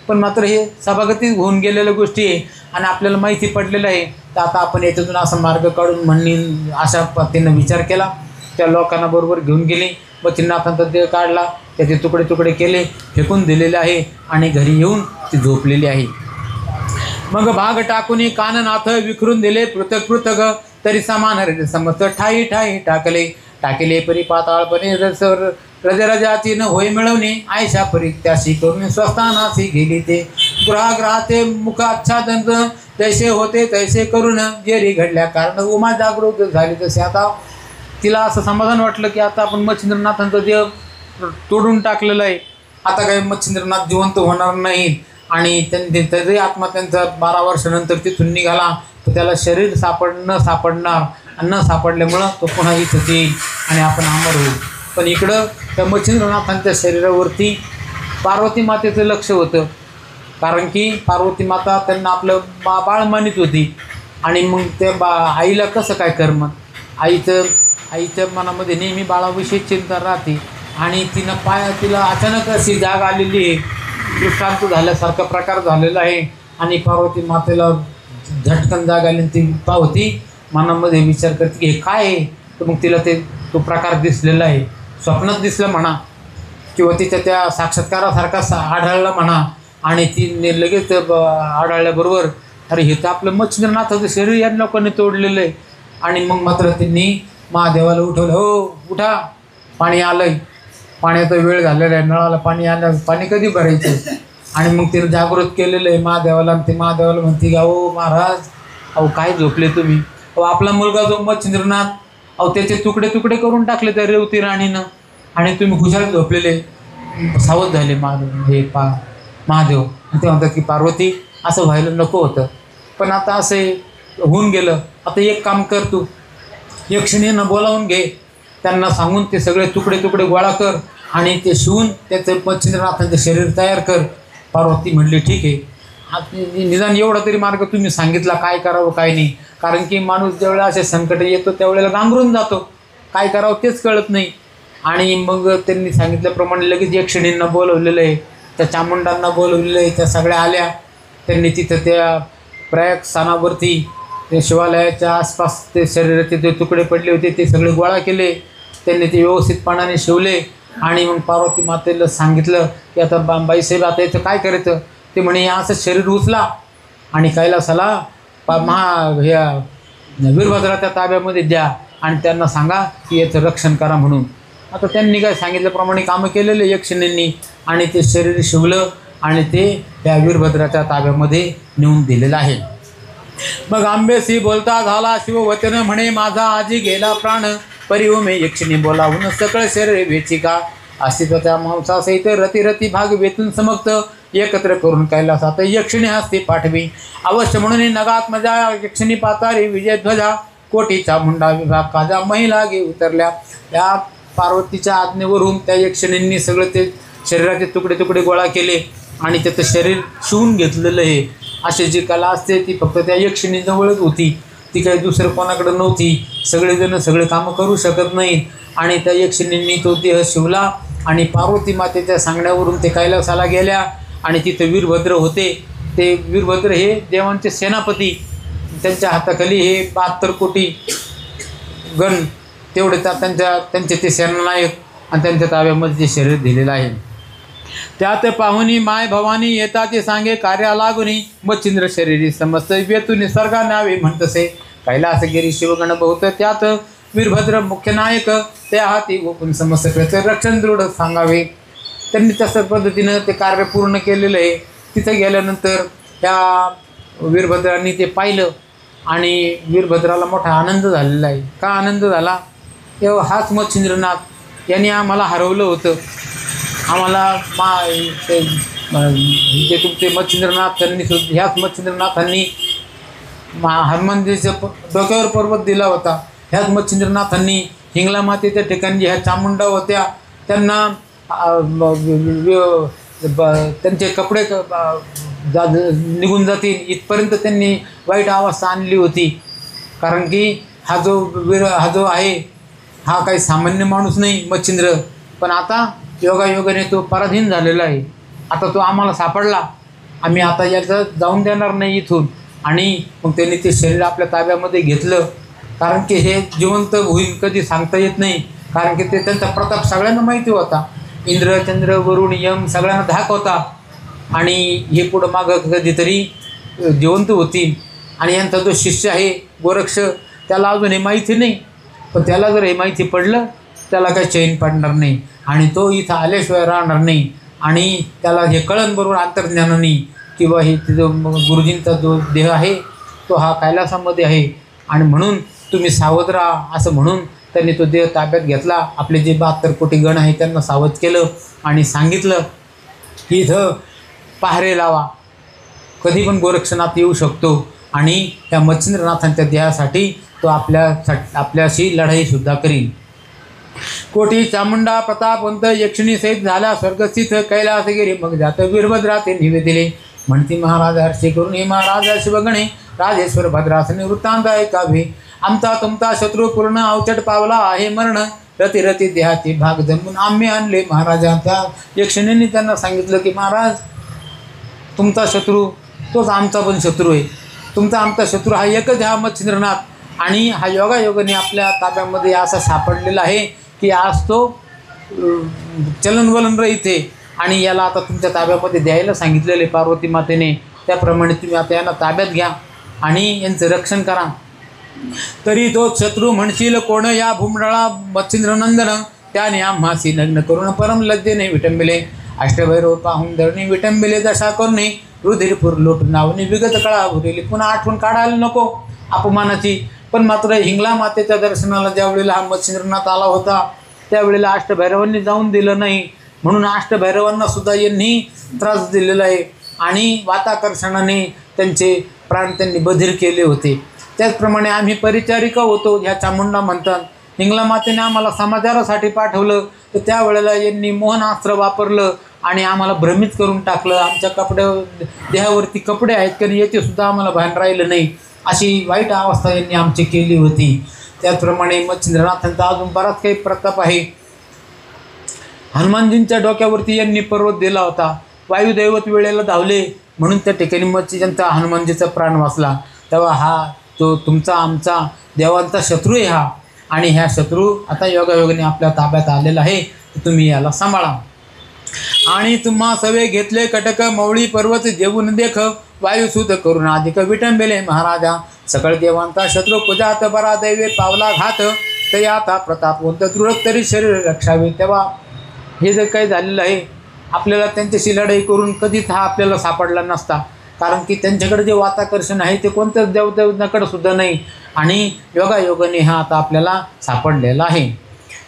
पण मात्र हे सभागतीत होऊन गेलेल्या गोष्टी आहे आणि आपल्याला माहिती पडलेलं आहे. तर आता आपण याच्यातून असा मार्ग काढून म्हणणे अशा पद्धतीनं विचार केला. त्या लोकांना बरोबर घेऊन गेली. मच्छिंद्रनाथांचा देह काढला, त्याचे तुकडे केले, फेकून दिलेले आहे आणि घरी येऊन ती झोपलेली आहे. मग भाग टाकून काननाथ विखरून दिले पृथक तरी समान रे समस्त ठाई टाकले परी पाताळपणे रसर रजरजाची न होय मिळवणे आयशा परी त्याशी करून स्वस्थानाशी गेली ते ग्रहाग्रहाचे मुख आच्छादन तैसे होते तैसे करून जेरी घडल्या कारण उमा जागृत झाली तसे आता तिला असं समाधान वाटलं की आता आपण मच्छिंद्रनाथांचं देव तोडून टाकलेलं आहे, आता काही मच्छिंद्रनाथ जिवंत होणार नाही. आणि त्याची आत्मा त्यांचा 12 वर्षानंतर तिथून निघाला तर त्याला शरीर न सापडल्यामुळं तो पुन्हा इथं येईल आणि आपण अमर होऊ. पण इकडं त्या मच्छिंद्रनाथांच्या शरीरावरती पार्वती मातेचं लक्ष होतं, कारण की पार्वती माता त्यांना आपलं बाळ मानित होती. आणि मग त्या आईला कसं काय कर्म, आईच्या मनामध्ये नेहमी बाळाविषयी चिंता राहते. आणि तिला अचानक अशी जाग आलेली आहे, दृष्टांत झाल्यासारखा प्रकार झालेला आहे. आणि पार्वती मातेला झटकन जाग आली, ती पावती मनामध्ये विचार करते की हे काय आहे. तर मग तिला तो प्रकार दिसलेला आहे, स्वप्नात दिसलं म्हणा किंवा तिच्या त्या साक्षात्कारासारखा आढळला म्हणा. आणि ती लगेच आढळल्याबरोबर अरे हे तर आपलं मच्छिंद्रनाथाचं शरीर या लोकांनी तोडलेलं आहे. आणि मग मात्र त्यांनी महादेवाला उठवलं, हो उठा, पाणी आलं आहे, पाण्याचा वेळ झालेला आहे, नळाला पाणी आलं, पाणी कधी भरायचं. आणि मग तिनं जागृत केलेलं आहे महादेवाला. आणि ते महादेवाला म्हणते की अहो महाराज, अहो काय झोपले तुम्ही, अहो आपला मुलगा जो मच्छिंद्रनाथ, अहो त्याचे तुकडे तुकडे करून टाकले त्या रेवती राणीनं आणि तुम्ही खुशाल झोपलेले. सावध झाले महादेव. आणि ते म्हणतात की पार्वती असं व्हायला नको होतं, पण आता असं होऊन गेलं. आता एक काम कर, तू यक्षिणींना बोलावून घे, त्यांना सांगून ते सगळे तुकडे तुकडे गोळा कर आणि ते शिवून त्याचं मच्छिंद्रनाथांचं शरीर तयार कर. पार्वती म्हणली ठीक आहे, निदान एवढा तरी मार्ग तुम्ही सांगितला, काय करावं काय नाही. कारण की माणूस ज्यावेळेला असे संकट येतो त्यावेळेला घाबरून जातो, काय करावं तेच कळत नाही. आणि मग त्यांनी सांगितल्याप्रमाणे लगेच यक्षिणींना बोलवलेलं आहे, त्या चामुंडांना बोलवलेलं आहे. त्या सगळ्या आल्या. त्यांनी तिथं त्या प्रयाग स्थानावरती ते शिवालयाच्या आसपास ते शरीराचे जे तुकडे पडले होते ते सगळे गोळा केले. त्यांनी ते व्यवस्थितपणाने शिवले. आणि मग पार्वती मातेला सांगितलं की आता बाईसाहेब आता याचं काय करायचं. ते म्हणे असं शरीर उचला आणि कैलासाला ह्या वीरभद्राच्या ताब्यामध्ये द्या आणि त्यांना सांगा की याचं रक्षण करा म्हणून. आता त्यांनी काय सांगितल्याप्रमाणे कामं केलेले यक्षिणींनी आणि ते शरीर शिवलं आणि ते त्या वीरभद्राच्या ताब्यामध्ये नेऊन दिलेलं आहे. मग आंबेसी बोलता झाला शिववचन म्हणे माझा आजी गेला प्राण परिवमे यक्षिणी बोलावून सकळ शरीर वेचिका अस्तित्वाच्या मांसासहित रती भाग वेतून समक्त एकत्र करून कैलासात यक्षिणी हस्ती पाठवी अवश्य म्हणून नगात मजा यक्षिणी पातारी विजयध्वजा कोटीचा मुंडा विभाग काजा महिला गे उतरल्या. या पार्वतीच्या आज्ञेवरून त्या यक्षिणींनी सगळं ते शरीराचे तुकडे तुकडे गोळा केले आणि त्याचं शरीर शिवून घेतलेलं आहे. अशी जी कला असते ती फक्त त्या यक्षिणीजवळच होती, ती काही दुसरं कोणाकडं नव्हती. सगळेजण सगळे कामं करू शकत नाहीत. आणि त्या यक्षिणींनी तो देह शिवला आणि पार्वती मातेच्या सांगण्यावरून ते कैलासाला गेल्या आणि तिथे वीरभद्र होते. ते वीरभद्र हे देवांचे सेनापती, त्यांच्या हाताखाली हे 72 कोटी गण तेवढे त्यांचे ते सेनानायक आणि त्यांच्या ताब्यामध्ये ते शरीर दिलेलं आहे. त्यात पाहुनी माय भवानी येता ते सांगे कार्या लागुनी मच्छिंद्र शरीरी समस्त वेतू निसर्गा नावे म्हणतसे कैलासगिरी शिवगण बहुत त्यात वीरभद्र मुख्य नायक त्या हाती गोपून समस्त त्याचं रक्षण दृढ सांगावे. त्यांनी तशा पद्धतीनं ते कार्य पूर्ण केलेलं आहे. तिथं गेल्यानंतर त्या वीरभद्रांनी ते पाहिलं आणि वीरभद्राला मोठा आनंद झालेला आहे. का आनंद झाला, तेव्हा हाच मच्छिंद्रनाथ यांनी आम्हाला हरवलं होतं. आम्हाला जे तुमचे मच्छिंद्रनाथ त्यांनी ह्याच मच्छिंद्रनाथांनी हनुमानजीच्या डोक्यावर पर्वत दिला होता. ह्याच मच्छिंद्रनाथांनी हिंगला मातेच्या ठिकाणी ह्या चामुंडा होत्या त्यांना त्यांचे कपडे निघून जातील इथपर्यंत त्यांनी वाईट अवस्था आणली होती. कारण की हा जो आहे हा काही सामान्य माणूस नाही मच्छिंद्र, पण आता योगायोगाने तो पराधीन झालेला आहे. आता तो आम्हाला सापडला, आम्ही आता याचं जाऊन देणार नाही इथून. आणि मग त्यांनी ते शरीर आपल्या ताब्यामध्ये घेतलं. कारण की हे जिवंत होईल कधी सांगता येत नाही, कारण की ते त्यांचा प्रताप सगळ्यांना माहिती होता. इंद्र चंद्र वरुण यम सगळ्यांना धाक होता आणि हे पुढं मागं कधीतरी जिवंत होतील. आणि यांचा जो शिष्य आहे गोरक्ष त्याला अजून हे माहिती नाही, पण त्याला जर हे माहिती पडलं त्याला काही चैन पडणार नाही आणि तो इथं आल्याशिवाय राहणार नाही आणि त्याला हे कळण बरोबर अंतर्ज्ञानाने किंवा हे तिथं गुरुजींचा जो देह आहे तो हा कैलासामध्ये आहे आणि म्हणून तुम्ही सावध राहा असं म्हणून त्यांनी तो देह ताब्यात घेतला. आपले जे 72 कोटी गण आहे त्यांना सावध केलं आणि सांगितलं की इथं पहारे लावा, कधी पण गोरक्षनाथ येऊ शकतो आणि त्या मच्छिंद्रनाथांच्या देहासाठी तो आपल्याशी लढाईसुद्धा करील. कोटी चामुंडा प्रतापवंत यक्षिणी सहित झाला स्वर्गस्थित कैलासगिरी मग जात वीरभद्रा ते निवेदिले म्हणती महाराज हर्षे करून हे महाराज शिवगणे राजेश्वर भद्रासने वृत्तांत ऐकावे आमचा तुमचा शत्रू पूर्ण अवचट पावला आहे मरण रती रती देहाचे भाग जमून आम्ही आणले महाराजा. त्या यक्षिणींनी त्यांना सांगितलं की महाराज तुमचा शत्रू तोच आमचा पण शत्रू आहे. तुमचा आमचा शत्रू हा एकच हा मच्छिंद्रनाथ आणि हा योगायोगाने आपल्या ताब्यामध्ये असा सापडलेला आहे की आज तो चलनवलन रहित आहे आणि याला आता तुमच्या ताब्यामध्ये द्यायला सांगितलेले पार्वती मातेने. त्याप्रमाणे तुम्ही आता यांना ताब्यात घ्या आणि यांचं रक्षण करा. तरी तो शत्रू म्हणशील कोण या भूमंडळा मच्छिंद्रनंदन त्याने आम्हासी नग्न करून परम लज्जेने विटंबिले अष्टभैरव पाहून धरणी विटंबिले दशा करुणे रुधिरपूर लोट नावनी विगत कळा भुरेली. पुन्हा आठवण काढायला नको अपमानाची. पण मात्र हिंगला मातेच्या दर्शनाला ज्यावेळेला हा मच्छिंद्रनाथ आला होता त्यावेळेला अष्टभैरवांनी जाऊन दिलं नाही म्हणून अष्टभैरवांना सुद्धा यांनी त्रास दिलेला आहे आणि वाताकर्षणाने त्यांचे प्राण त्यांनी बधीर केले होते. त्याचप्रमाणे आम्ही परिचारिका होतो ह्या चामुंडा म्हणतात. हिंगला मातेने आम्हाला समाचारासाठी पाठवलं तर त्यावेळेला यांनी मोहनास्त्र वापरलं आणि आम्हाला भ्रमित करून टाकलं. आमच्या देहावरती कपडे आहेत कारण याचेसुद्धा आम्हाला भान राहिलं नाही. अशी वाईट अवस्था यांनी आमची केली होती. त्याचप्रमाणे मच्छिंद्रनाथांचा अजून बराच काही प्रताप आहे. हनुमानजींच्या डोक्यावरती यांनी पर्वत दिला होता. वायुदैवत वेळेला धावले म्हणून त्या ठिकाणी मच्छिंद्रनाथ हनुमानजीचा प्राण वाचला. तेव्हा हा तो तुमचा आमचा देवांचा शत्रू आहे हा आणि ह्या शत्रू आता योगायोगाने आपल्या ताब्यात आलेला आहे. तुम्ही याला सांभाळा. आणि तुम्हा सवे घेतले कटक मौळी पर्वत जेवून देख वायुसूत करून अधिक विटंबेले महाराजा सकळ देवांचा शत्रू पूजात बरा दैवे पावला घात तरी आता प्रतापवंत दृढ तरी शरीर रक्षावे. तेव्हा हे जे काही झालेलं आहे आपल्याला त्यांच्याशी लढाई करून कधीच हा आपल्याला सापडला नसता कारण की त्यांच्याकडे जे वाताकर्षण आहे ते कोणत्याच देवदेवताकडे सुद्धा नाही आणि योगायोगाने हा आता आपल्याला सापडलेला आहे.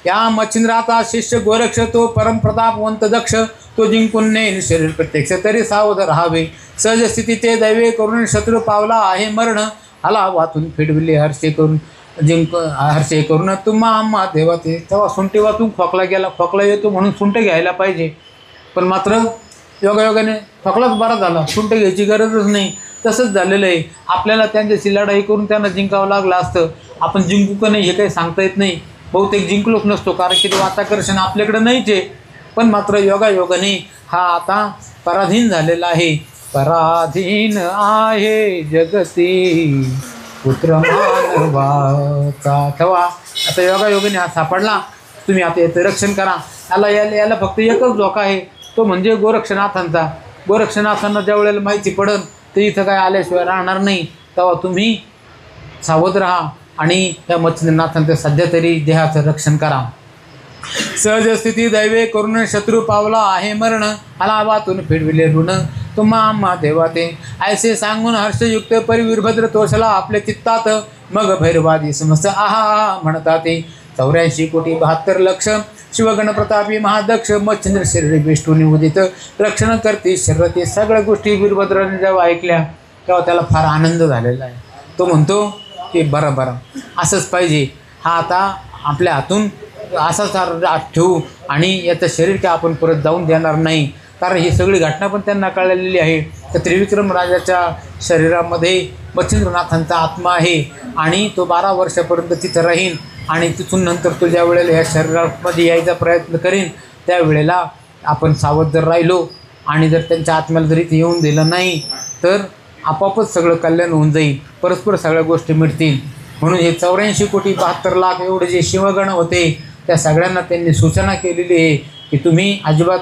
या मच्छिंद्राचा शिष्य गोरक्ष तो परमप्रतापवंत दक्ष तो जिंकून नेईल शरीर प्रत्यक्ष तरी सावध राहावे सहज स्थितीचे दैवे करून शत्रू पावला आहे मरण आला वाचून फिडविले हर्षे करून तुम्हा आम्हा देवाते. तेव्हा सुंटी वाचून खोकला गेला. खोकला येतो म्हणून सुंट घ्यायला पाहिजे पण मात्र योगायोगाने खोकलाच बरा झाला. सुंट घ्यायची गरजच नाही. तसंच झालेलं आहे. आपल्याला त्यांच्याशी लढाई करून त्यांना जिंकावं लागलं असतं. आपण जिंकू का नाही हे काही सांगता येत नाही. बहुतेक जिंकलोच नसतो कारण की ते वाताकर्षण आपल्याकडे नाहीच आहे. पण मात्र योगायोगाने हा आता पराधीन झालेला आहे. पराधीन आहे जगती पुत्र मानवाचा. ठेवा आता योगायोगाने हा सापडला. तुम्ही आता याचं रक्षण करा. याला फक्त एकच धोका आहे तो म्हणजे गोरक्षनाथांचा. गोरक्षनाथांना ज्या वेळेला माहिती पडेल तर इथं काय आल्याशिवाय राहणार नाही. तेव्हा तुम्ही सावध राहा आणि त्या मच्छिंद्रनाथांचं सध्या तरी देहाचं रक्षण करा. सहज स्थिती दैवे करून शत्रू पावला आहे मरण हलावातून फिरविले ऋण तुम्हा आम्हा देवाते. ऐसे सांगून हर्षयुक्त परिवीरभद्र तोषला आपल्या चित्तात मग भैरवादी समस्त आहा म्हणतात ते. 84 कोटी 72 लक्ष शिवगण प्रतापी महादक्ष मच्छिंद्र शरीर बेष्टून उदित रक्षण करते शरीराते. सगळ्या गोष्टी वीरभद्राने जेव्हा ऐकल्या तेव्हा त्याला फार आनंद झालेला आहे. तो म्हणतो की बरं असंच पाहिजे. हा आता आपल्या हातून असाच ठेवू आणि याचं शरीर काय आपण परत जाऊन देणार नाही कारण ही सगळी घटना पण त्यांना कळलेली आहे. तर त्रिविक्रम राजाच्या शरीरामध्ये मच्छिंद्रनाथांचा आत्मा आहे आणि तो 12 वर्षापर्यंत तिथं राहीन आणि तिथून नंतर तो ज्या वेळेला या शरीरामध्ये यायचा प्रयत्न करीन त्यावेळेला आपण सावध जर राहिलो आणि जर त्यांच्या आत्म्याला जरी ते येऊन दिलं नाही तर आपोआपच सगळं कल्याण होऊन जाईल. परस्पर सगळ्या गोष्टी मिळतील. म्हणून हे 84 कोटी 72 लाख एवढे जे शिवगण होते त्या सगळ्यांना त्यांनी सूचना केलेली आहे की तुम्ही अजिबात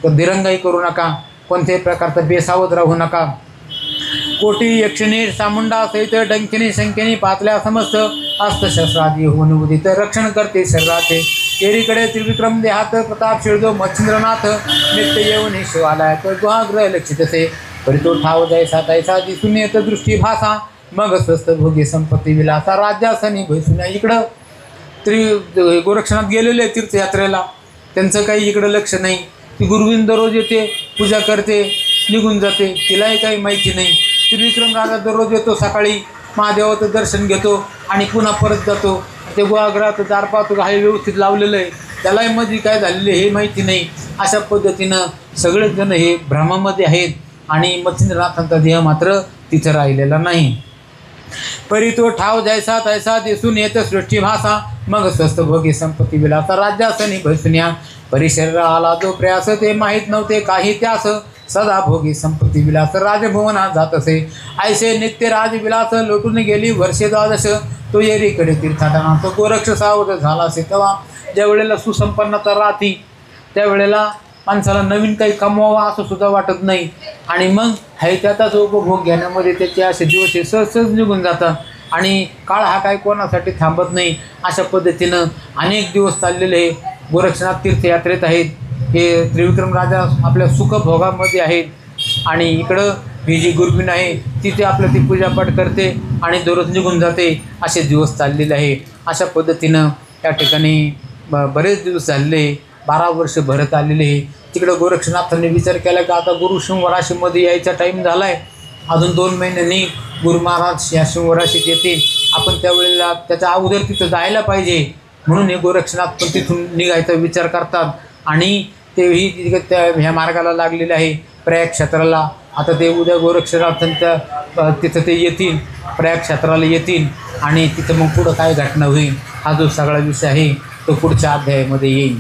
दिरंगाई करू नका. कोणत्याही प्रकारचा बेसावध राहू नका. कोटी यक्षिणी चामुंडा सहित डंकिनी शंकिनी पातल्या समस्त अस्त्रशस्त्रादी होऊन उदित रक्षण करते शरीराचे एरीकडे त्रिविक्रम देहात प्रताप शिळजो मच्छिंद्रनाथ नित्य येऊन शिवालयात गुहाग्रह लक्षित असे परी तो ठाव जैसा तैसा दिसून येत दृष्टी भासा मग स्वस्त भोगी संपत्ती विलासा राज्यासनी भैसुन्या. इकडं गोरक्षनाथ गेलेले तीर्थयात्रेला, त्यांचं काही इकडं लक्ष नाही. ती गुरुविंद दररोज येते, पूजा करते, निघून जाते, तिलाही काही माहिती नाही. त्रिविक्रम राजा दररोज येतो, सकाळी महादेवाचं दर्शन घेतो आणि पुन्हा परत जातो. ते गुहागृहाचं दार पाहतो, हे व्यवस्थित लावलेलं आहे, त्यालाही मध्ये काय झालेलं हे माहिती नाही. अशा पद्धतीनं सगळेच जण हे भ्रमामध्ये आहेत आणि मच्छिंद्रनाथांचा देह मात्र तिथं राहिलेला नाही. परी तो ठाव जैसा तैसा दिसून येत सृष्टी भासा मग स्वस्त भोगी संपत्ती विलासा राज्यासनी भैसुन्या. परी शरीराला जो प्रयास ते माहीत नव्हते काही त्यास सदा भोगी संपत्ती विलास राजभवनात जात असे. ऐसे नित्य राजविलास लोटून गेली वर्षे द्वादश तो येरीकडे तीर्थाटना. तो गोरक्ष सावध झाला असे तेव्हा ज्या वेळेला सुसंपन्नता राहती त्यावेळेला माणसाला नवीन काही कमवावा असं सुद्धा वाटत नाही आणि मग हे त्याचाच उपभोग घेण्यामध्ये त्याचे असे दिवस हे सहज निघून जातात आणि काळ हा काही कोणासाठी थांबत नाही. अशा पद्धतीनं अनेक दिवस चाललेले गोरक्षनाथ तीर्थयात्रेत आहेत. हे त्रिविक्रम राजा आपल्या सुखभोगामध्ये आहेत आणि इकडं ही जी गुरबीण आहे तिथे आपलं ती पूजापाठ करते आणि दररोज निघून जाते. असे दिवस चाललेले आहे. अशा पद्धतीनं त्या ठिकाणी बरेच दिवस झालेले, 12 वर्ष भरत आलेले. तिकडं गोरक्षनाथांनी विचार केला की आता गुरु सिंह राशीमध्ये यायचा टाईम झाला आहे, अजून 2 महिन्यांनी गुरु महाराज या सिंह राशीत येतील, आपण त्यावेळेला त्याच्या अगोदर तिथं जायला पाहिजे. म्हणून हे गोरक्षनाथ पण तिथून निघायचा विचार करतात आणि तेही त्या ह्या मार्गाला लागलेले आहे प्रयाग क्षेत्राला. आता ते उद्या गोरक्षनाथांच्या तिथं ते येतील, प्रयाग क्षेत्राला येतील आणि तिथं मग पुढं काय घटना होईल हा जो सगळा विषय आहे तो पुढच्या अध्यायामध्ये येईल.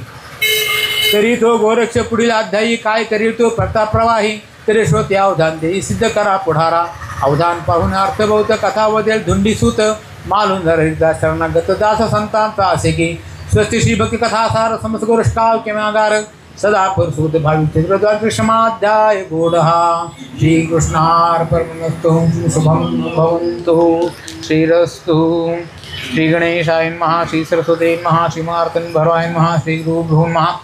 तरी तो गोरक्ष पुढील अध्यायी काय करील तो प्रतापप्रवाही तरी श्रोते अवधान देई सिद्ध करा पुढारा. अवधान पाहून अर्थबौत कथा वदेल धुंडीसूत मालून हरिदास शरणागत दास संतांचा असे की स्वस्ती श्री भक्ती कथासार समस्त गोरष्टाव किंवागार सदा परसूत भावित कृष्णाध्याय गोडहा. श्रीकृष्णार्पणमस्तु. शुभम भवन्तु. श्रीरस्तु. श्री गणेशाय महा, श्री सरस्वती महा, श्री मार्तन भरवाय महा, श्री गुरु महा.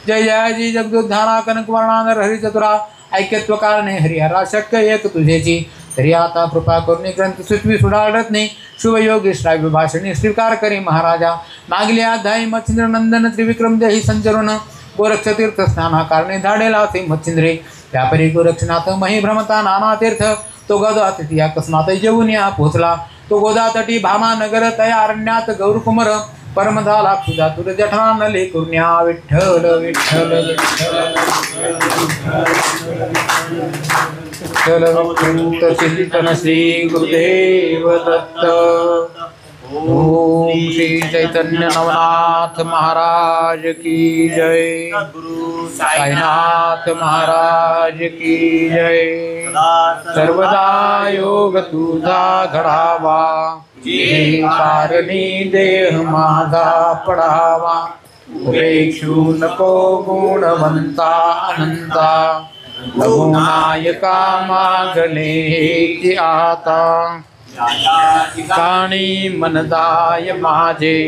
जय जय जी जगदुद्धारा कनक वर्णाधर हरी चतुरा ऐक्यत्व कारणे हरिहरा शक्य एक तुझेची. तरी आता कृपा करून ग्रंथ सुचवी सुडाळत नाही शुभयोगी श्राव्य भाषणी स्वीकार करी महाराजा. मागले अध्यायी मच्छिंद्र नंदन त्रिविक्रम देही संचरण गोरक्ष तीर्थ स्नाना कारणे धाडेला असे मच्छिंद्रे. व्यापारी गोरक्षनाथ मही भ्रमता नाना तीर्थ तो गदा तिथी अकस्मात जेवून या पोचला. तो गोदा तटी भामा नगर तया अरण्यात गौरकुमर परम झाला तुझा तुर जठान ले कुर्ण्या. विठ्ठल विठ्ठल विठ्ठल चिंतन श्री गुरुदेव दत्त. ओम श्री चैतन्य नवनाथ महाराज की जय. साईनाथ महाराज की जय. सर्वदा योग तुझा घडावा कारणी देह माझा पडावा. उपेक्षू नको गुणवंता अनंता रघुनायका मागणे आता. ठिकाणी मनदाय माझे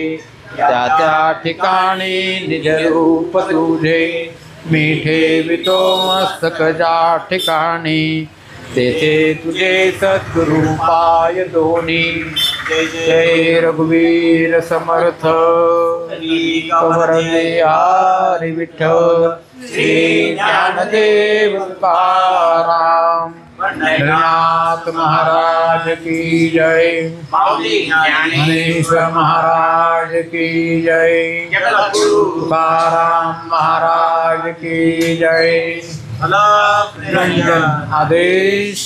त्या त्या ठिकाणी निज रूप तुझे. मी ठेवितो मस्तक ज्या ठिकाणी तेथे तुझे सद्गुरूपाय दोन्ही. जय रघुवीर समर्थ कवरदे हरी विठ्ठल. श्री ज्ञानदेव तुकाराम पंढरीनाथ महाराज की जय. ज्ञानेश्वर महाराज की जय. तुकाराम महाराज की जय. रंजन आदेश.